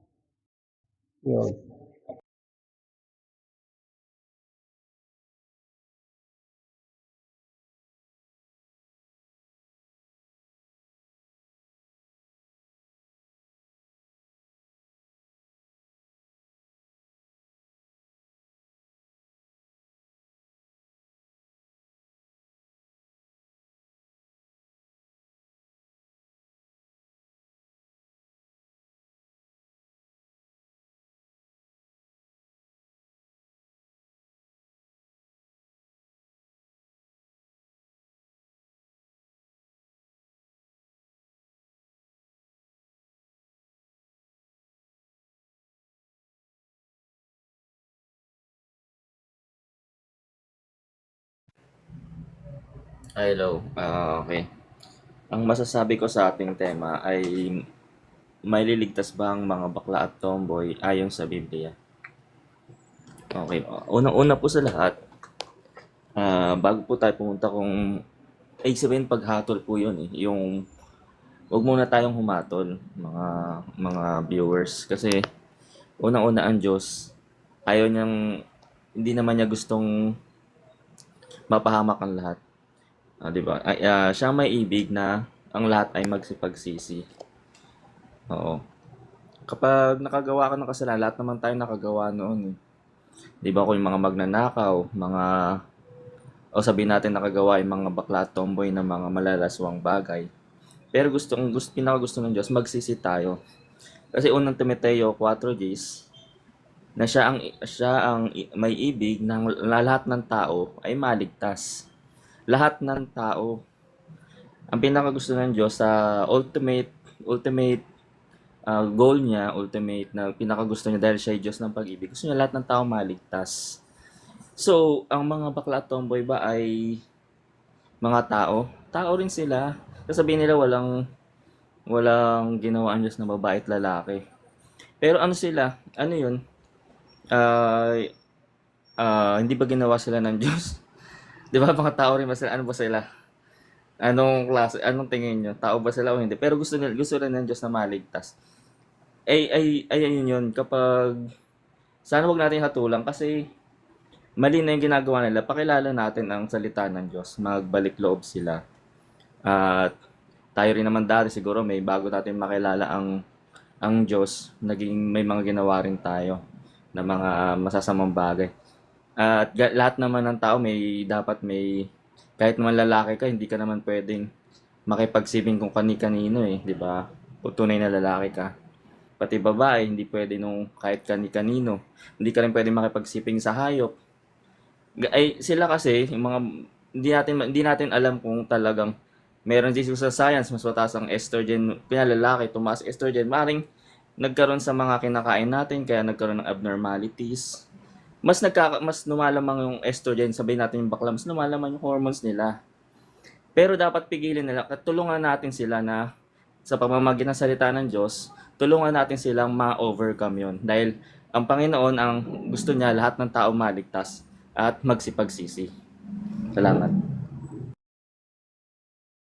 Yun. Hello. Okay. Ang masasabi ko sa ating tema ay may liligtas ba ang mga bakla at tomboy ayon sa Biblia? Okay. Unang-una po sa lahat, bago po tayo pumunta kung sabihin paghatol po yun eh. Yung wag muna tayong humatol mga viewers kasi unang-una ang Diyos ayaw niyang hindi naman niya gustong mapahamak ang lahat. 'Di ba? Siya may ibig na ang lahat ay magsipagsisi. Oo. Kapag nakagawa ka ng kasalanan, lahat naman tayo nakagawa noon eh. 'Di ba kung yung mga magnanakaw, o sabihin natin nakagawa yung mga bakla at tomboy ng mga malalaswang bagay. Pero pinakagusto ng Diyos, magsisi tayo. Kasi unang Timoteo 4:10 na siya ang may ibig ng lahat ng tao ay maligtas. Lahat ng tao. Ang pinakagusto ng Diyos sa ultimate goal niya, ultimate na pinakagusto niya dahil siya ay Diyos ng pag-ibig. Gusto niya lahat ng tao maligtas. So, ang mga bakla at tomboy ba ay mga tao? Tao rin sila. Sasabihin nila walang ginawa ang Diyos na babae at lalaki. Pero ano sila? Ano yun? Hindi ba ginawa sila ng Diyos? Di ba mga tao rin ba sila? Ano ba sila? Anong klase? Anong tingin nyo? Tao ba sila o hindi? Pero gusto rin ng Diyos na maligtas. Ayun yun. Kapag sana wag natin hatulang kasi mali na yung ginagawa nila. Pakilala natin ang salita ng Diyos. Magbalik loob sila. At tayo rin naman dati siguro may bago natin makilala ang Diyos. May mga ginawa rin tayo na mga masasamang bagay. At lahat naman ng tao dapat may kahit naman lalaki ka, hindi ka naman pwedeng makipagsibing kung kani-kanino eh, di ba? O tunay na lalaki ka. Pati babae, hindi pwede nung kahit kani-kanino. Hindi ka rin pwedeng makipagsiping sa hayop. Sila kasi, yung mga, hindi natin alam kung talagang meron din sa science, mas mataas ang estrogen, pinalalaki, tumaas estrogen, maring nagkaroon sa mga kinakain natin, kaya nagkaroon ng abnormalities. Mas lumalamang yung estrogen, sabihin natin yung bakla, mas lumalamang yung hormones nila. Pero dapat pigilin nila, tulungan natin sila na sa pamamagitan ng salita ng Diyos, tulungan natin silang ma-overcome yun. Dahil ang Panginoon, ang gusto niya lahat ng tao maligtas at magsipagsisi. Salamat.